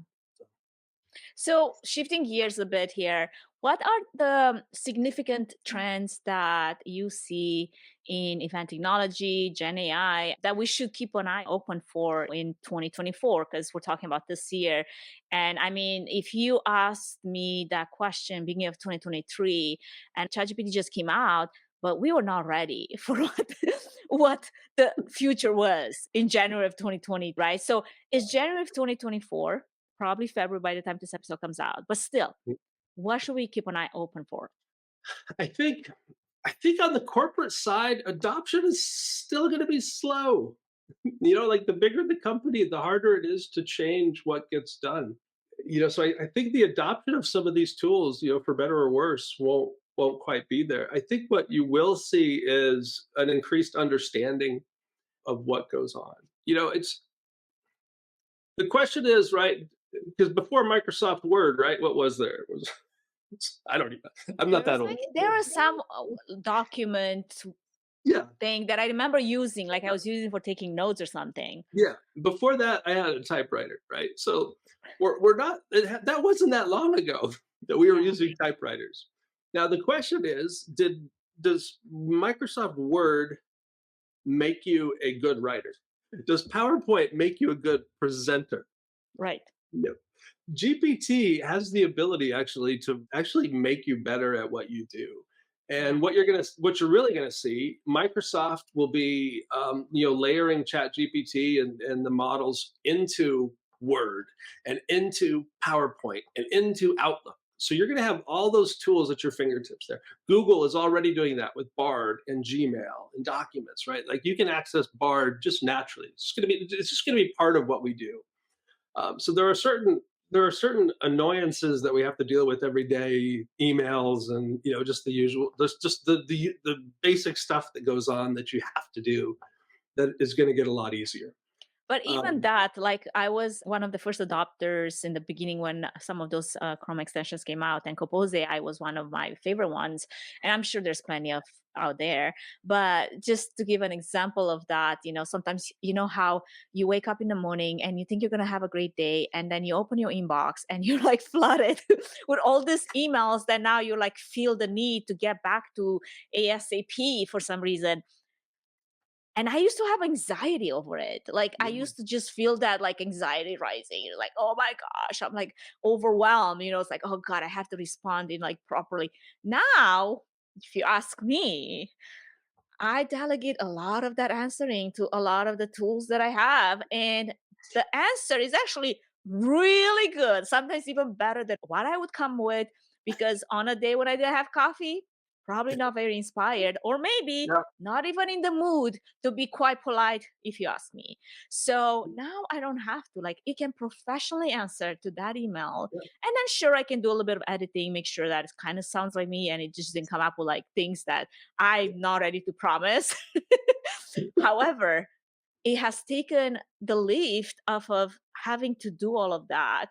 So, shifting gears a bit here, what are the significant trends that you see in event technology, Gen AI, that we should keep an eye open for in 2024? Because we're talking about this year. And I mean, if you asked me that question beginning of 2023, and ChatGPT just came out, but we were not ready for what the future was in January of 2020, right? So, is January of 2024? Probably February by the time this episode comes out. But still, what should we keep an eye open for? I think I think on the corporate side, adoption is still going to be slow. Like the bigger the company, the harder it is to change what gets done. So I think the adoption of some of these tools, for better or worse, won't quite be there. I think what you will see is an increased understanding of what goes on. It's the question is, right, because before Microsoft Word, right, what was there? It was I don't even. I'm not that old. There are some document Yeah, thing that I remember using, like I was using for taking notes or something. yeah. Before that, I had a typewriter, right? So we're not. That wasn't that long ago that we were Yeah. using typewriters. Now the question is, did does Microsoft Word make you a good writer? Does PowerPoint make you a good presenter? Right. No. GPT has the ability actually to actually make you better at what you do. Yeah. And what you're really gonna see, Microsoft will be, layering Chat GPT and the models into Word and into PowerPoint and into Outlook. So you're gonna have all those tools at your fingertips there. Google is already doing that with Bard and Gmail and Documents, right? Like you can access Bard just naturally. It's just gonna be part of what we do. So there are certain annoyances that we have to deal with every day, emails and just the usual. There's just the basic stuff that goes on that you have to do that is going to get a lot easier. But even Um, that, like I was one of the first adopters in the beginning when some of those Chrome extensions came out, and 𝐂𝐡𝐚𝐩𝐭𝐞𝐫𝐬 was one of my favorite ones. And I'm sure there's plenty of out there. But just to give an example of that, sometimes you know how you wake up in the morning and you think you're gonna have a great day, and then you open your inbox and you're like flooded with all these emails that now you like feel the need to get back to ASAP for some reason. And I used to have anxiety over it. Like I yeah, used to just feel that like anxiety rising. Like, oh my gosh, I'm like overwhelmed. It's like, oh God, I have to respond in like properly. Now, if you ask me, I delegate a lot of that answering to a lot of the tools that I have. And the answer is actually really good, sometimes even better than what I would come with. Because on a day when I didn't have coffee, probably not very inspired, or maybe yeah, not even in the mood to be quite polite, if you ask me. So now I don't have to, like, it can professionally answer to that email. yeah, And then, sure, I can do a little bit of editing, make sure that it kind of sounds like me and it just didn't come up with like things that I'm not ready to promise. However, it has taken the lift off of having to do all of that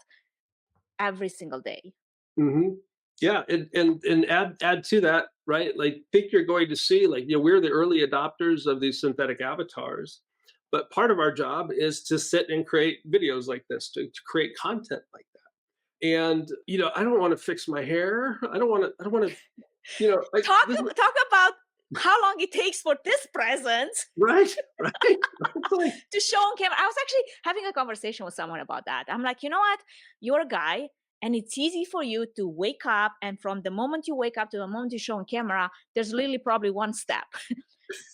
every single day. hmm yeah, and add to that, right? Like, think you're going to see, like, we're the early adopters of these synthetic avatars, but part of our job is to sit and create videos like this, to create content like that. And I don't want to fix my hair. I don't want to like Talk this. talk about how long it takes for this present Right, right. It's like, to show on camera. I was actually having a conversation with someone about that. I'm like, you know what? You're a guy, and it's easy for you to wake up, and from the moment you wake up to the moment you show on camera, there's literally probably one step.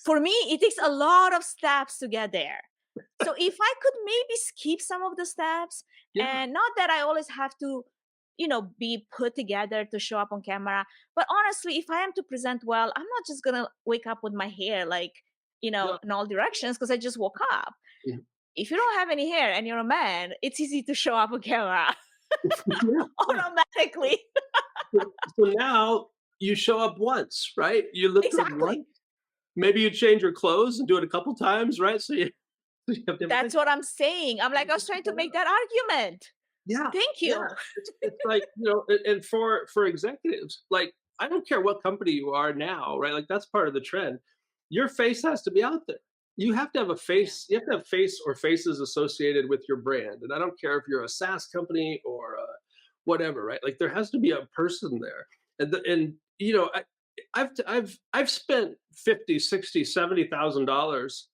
For me, it takes a lot of steps to get there. So if I could maybe skip some of the steps, yeah, and not that I always have to, be put together to show up on camera, but honestly, if I am to present well, I'm not just gonna wake up with my hair like, yeah, in all directions because I just woke up. yeah, If you don't have any hair and you're a man, it's easy to show up on camera yeah. automatically. So now you show up once, right? You look good once. Exactly. Maybe you change your clothes and do it a couple times, right? So you, so you have different things. That's what I'm saying. I'm like, I was trying to make that argument. Yeah, Thank yeah. you. It's like, and for executives, like, I don't care what company you are now, right? Like, that's part of the trend. Your face has to be out there. You have to have a Yeah. face. You have to have face or faces associated with your brand. And I don't care if you're a SaaS company or whatever, right? Like, there has to be a person there. I've spent 50, 60, $70,000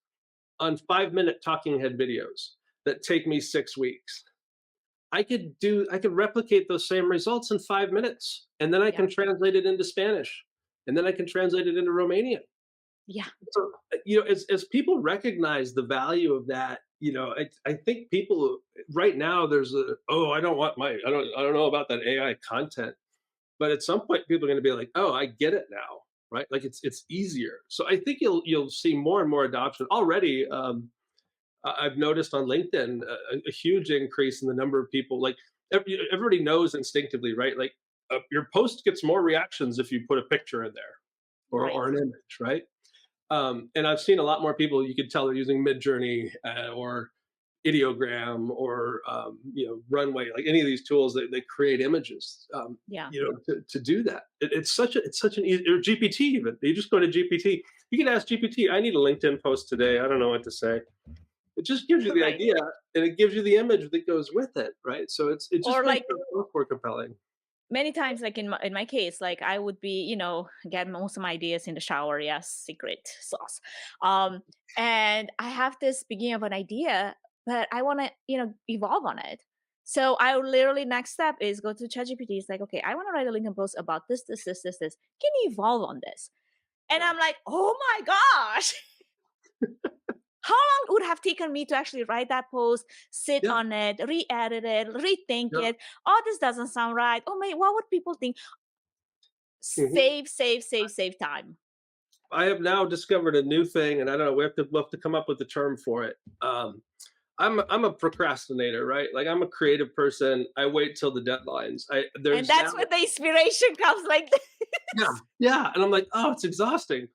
on 5-minute talking head videos that take me 6 weeks. I could replicate those same results in 5 minutes, and then I Yeah. can translate it into Spanish, and then I can translate it into Romanian. Yeah. So as people recognize the value of that, I think people right now, there's a, oh, I don't know about that AI content, but at some point people are going to be like, oh, I get it now, right? Like, it's easier. So I think you'll see more and more adoption already. I've noticed on LinkedIn a huge increase in the number of people. Like, everybody knows instinctively, right? Like, your post gets more reactions if you put a picture in there, or Right. an image, right? And I've seen a lot more people. You could tell they're using Midjourney or Ideogram or Runway, like any of these tools that they create images. Yeah. To do that, it's such an easy, or GPT even. You just go to GPT. You can ask GPT. I need a LinkedIn post today. I don't know what to say. It just gives you the Right. idea, and it gives you the image that goes with it, right? So it just Or makes like it much more compelling. many times, like in my case, like I would be, get most of my ideas in the shower. Yes, secret sauce. Um, and I have this beginning of an idea, but I want to, evolve on it. So I would literally next step is go to ChatGPT. It's like, okay, I want to write a LinkedIn post about this, this, this, this, this. Can you evolve on this? And Yeah. I'm like, oh my gosh. How long would have taken me to actually write that post, sit Yeah. on it, re-edit it, rethink Yeah. it? Oh, this doesn't sound right. Oh, mate, what would people think? Mhm. Save time. I have now discovered a new thing, and I don't know. We have to come up with the term for it. I'm a procrastinator, right? Like I'm a creative person. I wait till the deadlines. And There's now that's where the inspiration comes like yeah, this. yeah, and I'm like, oh, it's exhausting,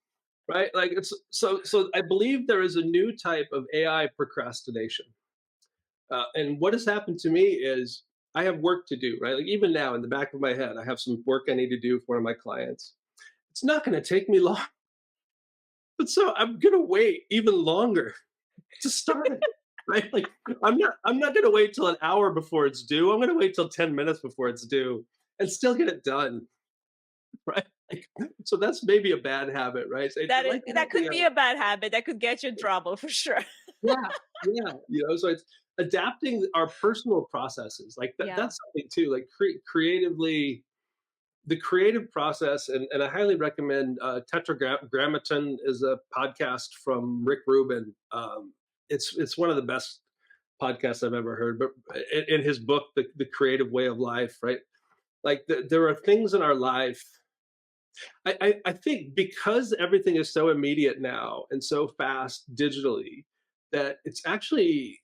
right? Like it's so. I believe there is a new type of AI procrastination, and what has happened to me is I have work to do, right? Like even now, in the back of my head, I have some work I need to do for one of my clients. It's not going to take me long, but so I'm going to wait even longer to start it. Right? Like I'm not gonna wait till an hour before it's due. I'm gonna wait till 10 minutes before it's due and still get it done. Right? Like, so that's maybe a bad habit, right? So I like That having could be a bad habit. That could get you in trouble for sure. yeah, yeah, so it's adapting our personal processes. Like Yeah. that's something too. Like creatively, the creative process, and I highly recommend Tetragrammaton is a podcast from Rick Rubin. It's one of the best podcasts I've ever heard. But in his book, the Creative Way of Life, right? Like there are things in our life. I think because everything is so immediate now and so fast digitally, that it's actually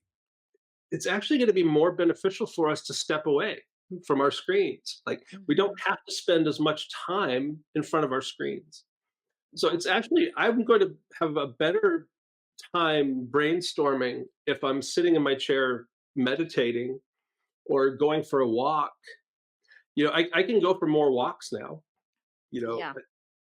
going to be more beneficial for us to step away from our screens. Like we don't Mhm. have to spend as much time in front of our screens. So it's actually I'm going to have a better time brainstorming if I'm sitting in my chair meditating or going for a walk. I can go for more walks now. You know, Yeah,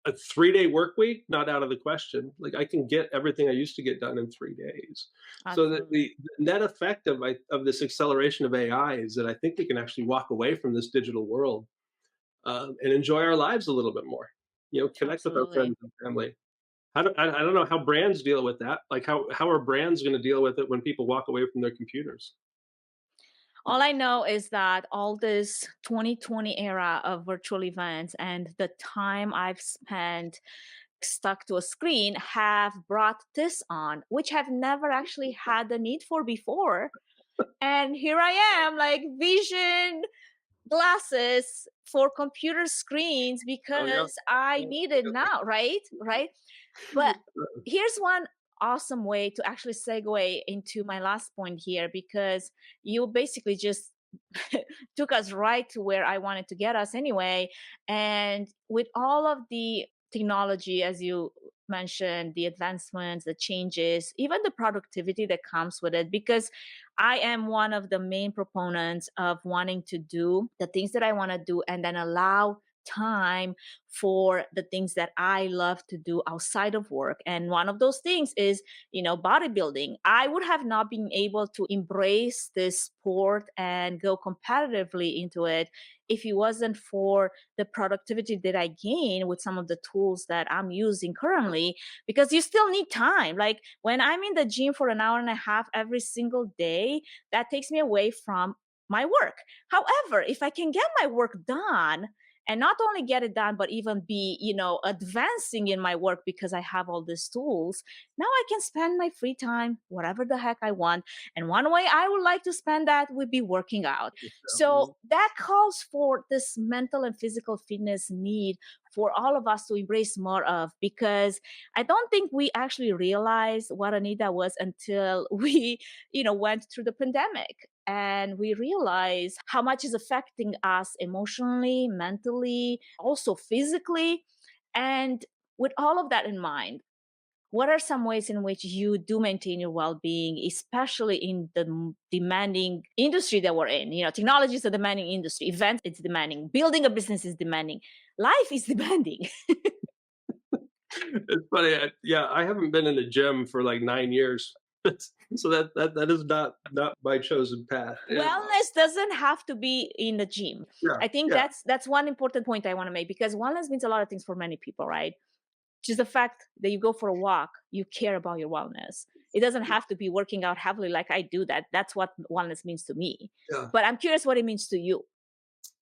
a 3-day work week, not out of the question. Like I can get everything I used to get done in 3 days. So that absolutely. the net effect of this acceleration of AI is that I think we can actually walk away from this digital world, and enjoy our lives a little bit more. Connect with our Absolutely. friends and family. I don't know how brands deal with that. Like how are brands going to deal with it when people walk away from their computers? All I know is that all this 2020 era of virtual events and the time I've spent stuck to a screen have brought this on, which I've never actually had the need for before. And here I am, like vision glasses for computer screens Oh yeah. because I Oh, need it now, right? Right. But here's one awesome way to actually segue into my last point here, because you basically just took us right to where I wanted to get us anyway. And with all of the technology, as you mentioned, the advancements, the changes, even the productivity that comes with it, because I am one of the main proponents of wanting to do the things that I want to do and then allow time for the things that I love to do outside of work. And one of those things is, bodybuilding. I would have not been able to embrace this sport and go competitively into it if it wasn't for the productivity that I gain with some of the tools that I'm using currently, because you still need time. Like when I'm in the gym for an hour and a half every single day, that takes me away from my work. However, if I can get my work done, and not only get it done but even be advancing in my work because I have all these tools, now I can spend my free time whatever the heck I want. And one way I would like to spend that would be working out. So mhm. that calls for this mental and physical fitness need for all of us to embrace more of, because I don't think we actually realized what a need that was until we went through the pandemic and we realize how much is affecting us emotionally, mentally, also physically. And with all of that in mind, what are some ways in which you do maintain your well-being, especially in the demanding industry that we're in? Technology is a demanding industry, events it's demanding, building a business is demanding, life is demanding. It's funny. Yeah, I haven't been in a gym for like 9 years. So that is not my chosen path. And Wellness doesn't have to be in the gym. yeah, I think yeah, that's one important point I want to make, because wellness means a lot of things for many people, right? Just the fact that you go for a walk, you care about your wellness. It doesn't have to be working out heavily like I do that. That's what wellness means to me. yeah. But I'm curious what it means to you.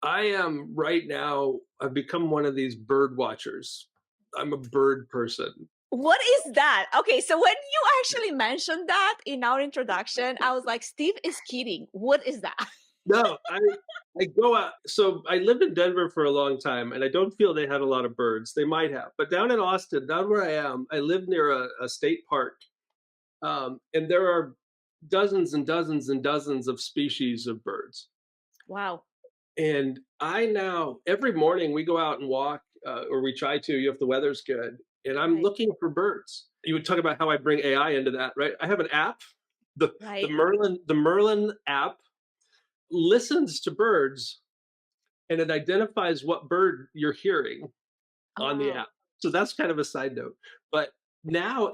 I am right now. I've become one of these bird watchers. I'm a bird person. What is that? Okay, so when you actually mentioned that in our introduction, I was like, Steve is kidding. What is that? No, I go out. So I lived in Denver for a long time, and I don't feel they had a lot of birds. They might have, but down in Austin, down where I am, I live near a state park, and there are dozens and dozens and dozens of species of birds. Wow. And I now every morning we go out and walk, or we try to, if the weather's good, and I'm Right. looking for birds. You would talk about how I bring AI into that, right? I have an app, the Right. Merlin app listens to birds and it identifies what bird you're hearing Oh, on the wow. app. So that's kind of a side note. But now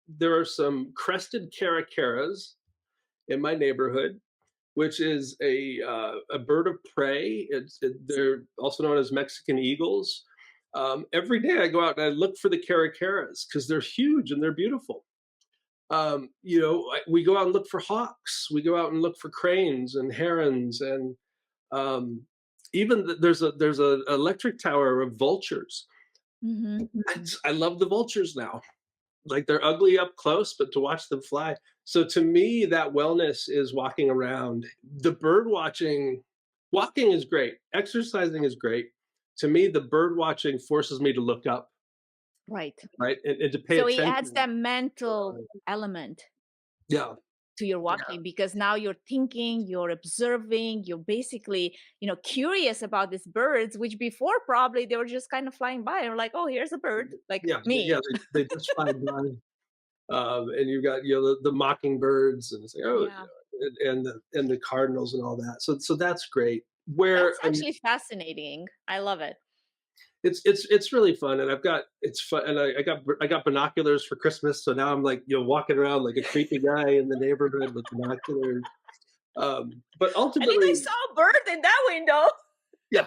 there are some crested caracaras in my neighborhood, which is a bird of prey. They're also known as Mexican eagles. Every day I go out and I look for the caracaras because they're huge and they're beautiful. We go out and look for hawks. We go out and look for cranes and herons, and um, even there's a electric tower of vultures. Hmm. I love the vultures now. Like they're ugly up close, but to watch them fly. So to me, that wellness is walking around. The bird watching, walking is great. Exercising is great. To me, the bird watching forces me to look up, Right. right, and to pay So it adds attention. that mental element Yeah, to your yeah, walking, because now you're thinking, you're observing, you're basically, curious about these birds, which before probably they were just kind of flying by and like, oh, here's a bird, like yeah. me. They just fly by, and you got the mockingbirds, and it's like, oh, Yeah. and the cardinals and all that. So that's great. Where That's actually fascinating. I love it. it's really fun, and it's fun, and I got binoculars for Christmas, so now I'm like walking around like a creepy guy in the neighborhood with binoculars. But I think I ultimately, saw a bird in that window. yeah,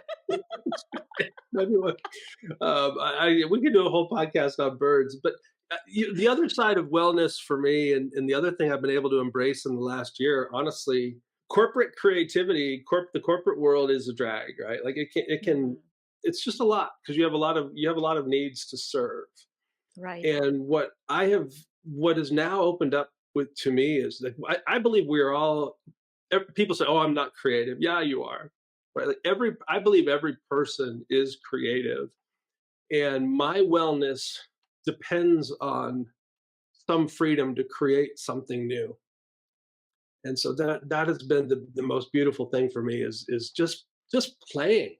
maybe we could do a whole podcast on birds. But the other side of wellness for me, and the other thing I've been able to embrace in the last year, honestly, corporate creativity, the corporate world is a drag, right? Like it can Mhm. it's just a lot because you have a lot of needs to serve. Right. And what has now opened up with to me is that I believe we're all. People say, "Oh, I'm not creative." Yeah, you are. Right? Like I believe every person is creative, and my wellness depends on some freedom to create something new. And so that has been the most beautiful thing for me is just playing.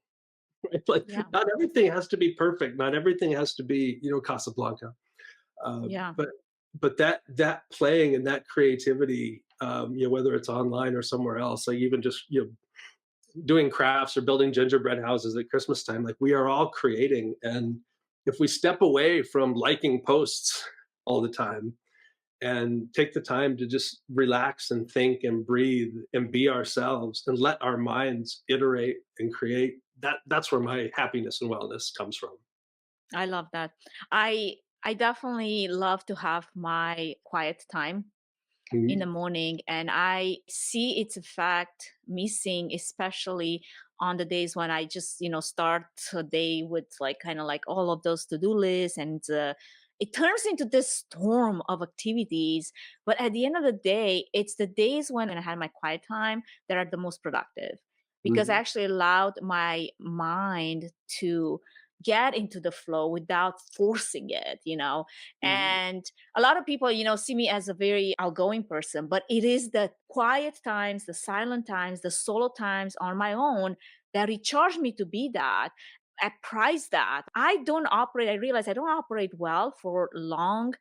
Right? Like Yeah. not everything has to be perfect. Not everything has to be Casablanca. Uh, Yeah. but that playing and that creativity, whether it's online or somewhere else, like even just doing crafts or building gingerbread houses at Christmas time, like we are all creating. And if we step away from liking posts all the time and take the time to just relax and think and breathe and be ourselves and let our minds iterate and create, that's where my happiness and wellness comes from. I love that. I definitely love to have my quiet time in the Mhm. morning, and I see its effect missing, especially on the days when I just start a day with like kind of like all of those to-do lists, and it turns into this storm of activities. But at the end of the day, it's the days when I had my quiet time that are the most productive, because I Mhm. actually allowed my mind to get into the flow without forcing it. Mhm. And a lot of people see me as a very outgoing person, but it is the quiet times, the silent times, the solo times on my own that recharge me to be that. I prize that. I realize I don't operate well for long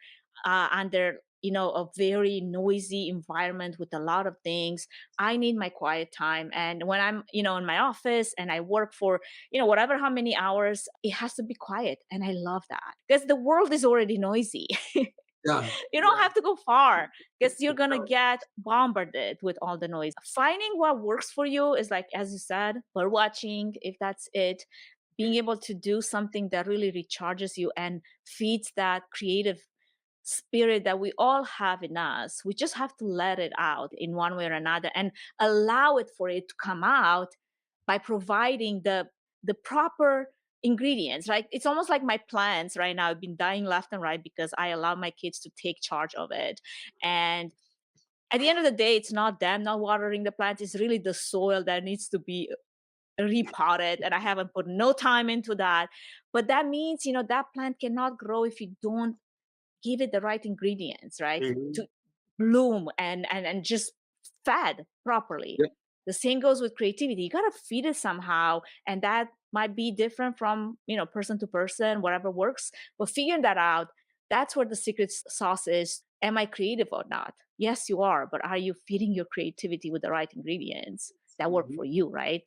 under a very noisy environment with a lot of things. I need my quiet time, and when I'm in my office and I work for whatever how many hours, it has to be quiet, and I love that because the world is already noisy. Yeah. You don't have to go far because you're going to get bombarded with all the noise. Finding what works for you is like, as you said, bird watching, if that's it, being able to do something that really recharges you and feeds that creative spirit that we all have in us. We just have to let it out in one way or another and allow it for it to come out by providing the proper ingredients, right? It's almost like my plants right now have been dying left and right because I allow my kids to take charge of it. And at the end of the day, it's not them not watering the plants, it's really the soil that needs to be repotted, and I haven't put no time into that. But that means, that plant cannot grow if you don't give it the right ingredients, right? Mhm. To bloom and just fed properly. Yep. The same goes with creativity. You got to feed it somehow, and that might be different from, person to person, whatever works. But figuring that out, that's where the secret sauce is. Am I creative or not? Yes, you are, but are you feeding your creativity with the right ingredients that work Mhm. for you, right?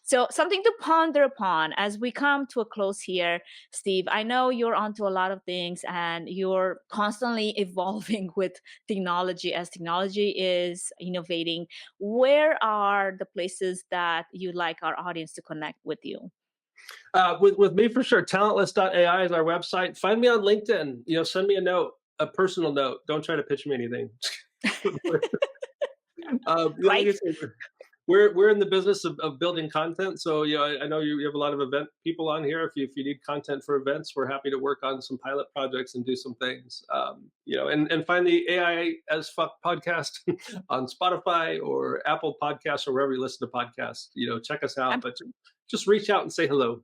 So something to ponder upon as we come to a close here, Steve. I know you're onto a lot of things and you're constantly evolving with technology as technology is innovating. Where are the places that you'd like our audience to connect with you? With me for sure. Talentless.ai is our website. Find me on LinkedIn. Send me a note, a personal note. Don't try to pitch me anything. Like I Right? said, we're in the business of building content. So I know you have a lot of event people on here. If you need content for events, we're happy to work on some pilot projects and do some things. And find the AI as fuck podcast on Spotify or Apple Podcasts or wherever you listen to podcasts. Check us out, I'm but just reach out and say hello.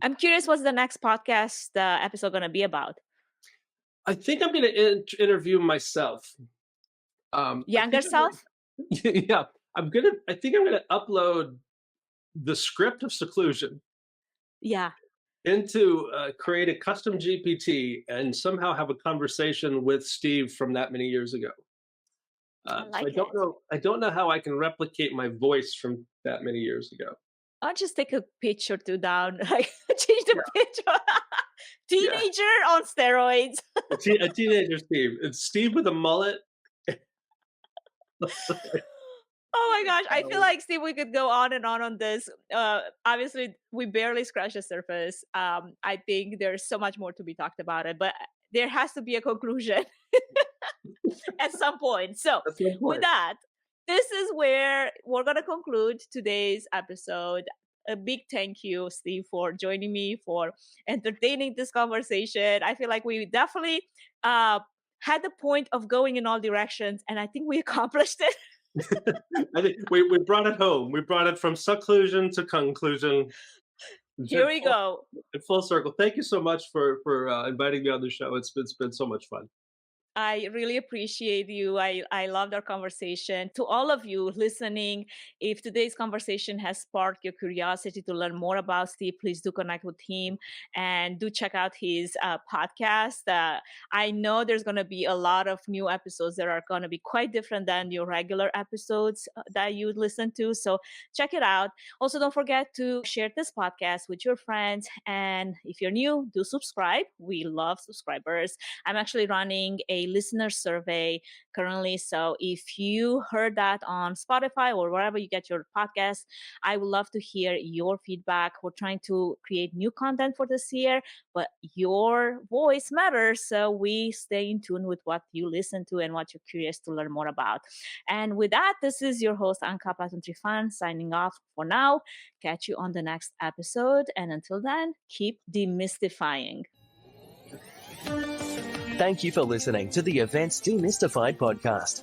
I'm curious, what's the next podcast episode going to be about? I think I'm going to interview myself. I Younger think self? yeah, I think I'm gonna upload the script of Seclusion Yeah, into create a custom GPT and somehow have a conversation with Steve from that many years ago. I So I like don't it. know. I don't know how I can replicate my voice from that many years ago. I'll just take a pitch or two down, like change the Yeah, pitch. yeah. Teenager on steroids. A teenager Steve. It's Steve with a mullet. Oh my gosh, I feel Um, like, Steve, we could go on this. Obviously, we barely scratched the surface. I think there's so much more to be talked about it, but there has to be a conclusion at some point. So, That's my with point. that, this is where we're going to conclude today's episode. A big thank you, Steve, for joining me, for entertaining this conversation. I feel like we definitely had the point of going in all directions, and I think we accomplished it. I think we brought it home. We brought it from seclusion to conclusion. Here we go. In full circle. Thank you so much for inviting me on the show. It's been so much fun. I really appreciate you. I loved our conversation. To all of you listening, if today's conversation has sparked your curiosity to learn more about Steve, please do connect with him and do check out his podcast. I know there's going to be a lot of new episodes that are going to be quite different than your regular episodes that you listen to. So check it out. Also, don't forget to share this podcast with your friends. And if you're new, do subscribe. We love subscribers. I'm actually running a listener survey currently. So if you heard that on Spotify or wherever you get your podcast, I would love to hear your feedback. We're trying to create new content for this year, but your voice matters. So we stay in tune with what you listen to and what you're curious to learn more about. And with that, this is your host, Trifun, signing off for now. Catch you on the next episode. And until then, keep demystifying. Thank you for listening to the Events Demystified podcast.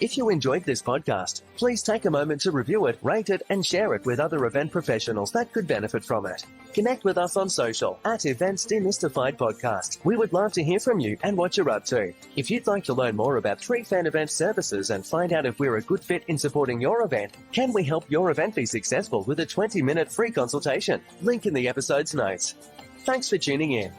If you enjoyed this podcast, please take a moment to review it, rate it, and share it with other event professionals that could benefit from it. Connect with us on social at Events Demystified Podcast. We would love to hear from you and what you're up to. If you'd like to learn more about Trifun Event Services and find out if we're a good fit in supporting your event, can we help your event be successful with a 20-minute free consultation? Link in the episode's notes. Thanks for tuning in.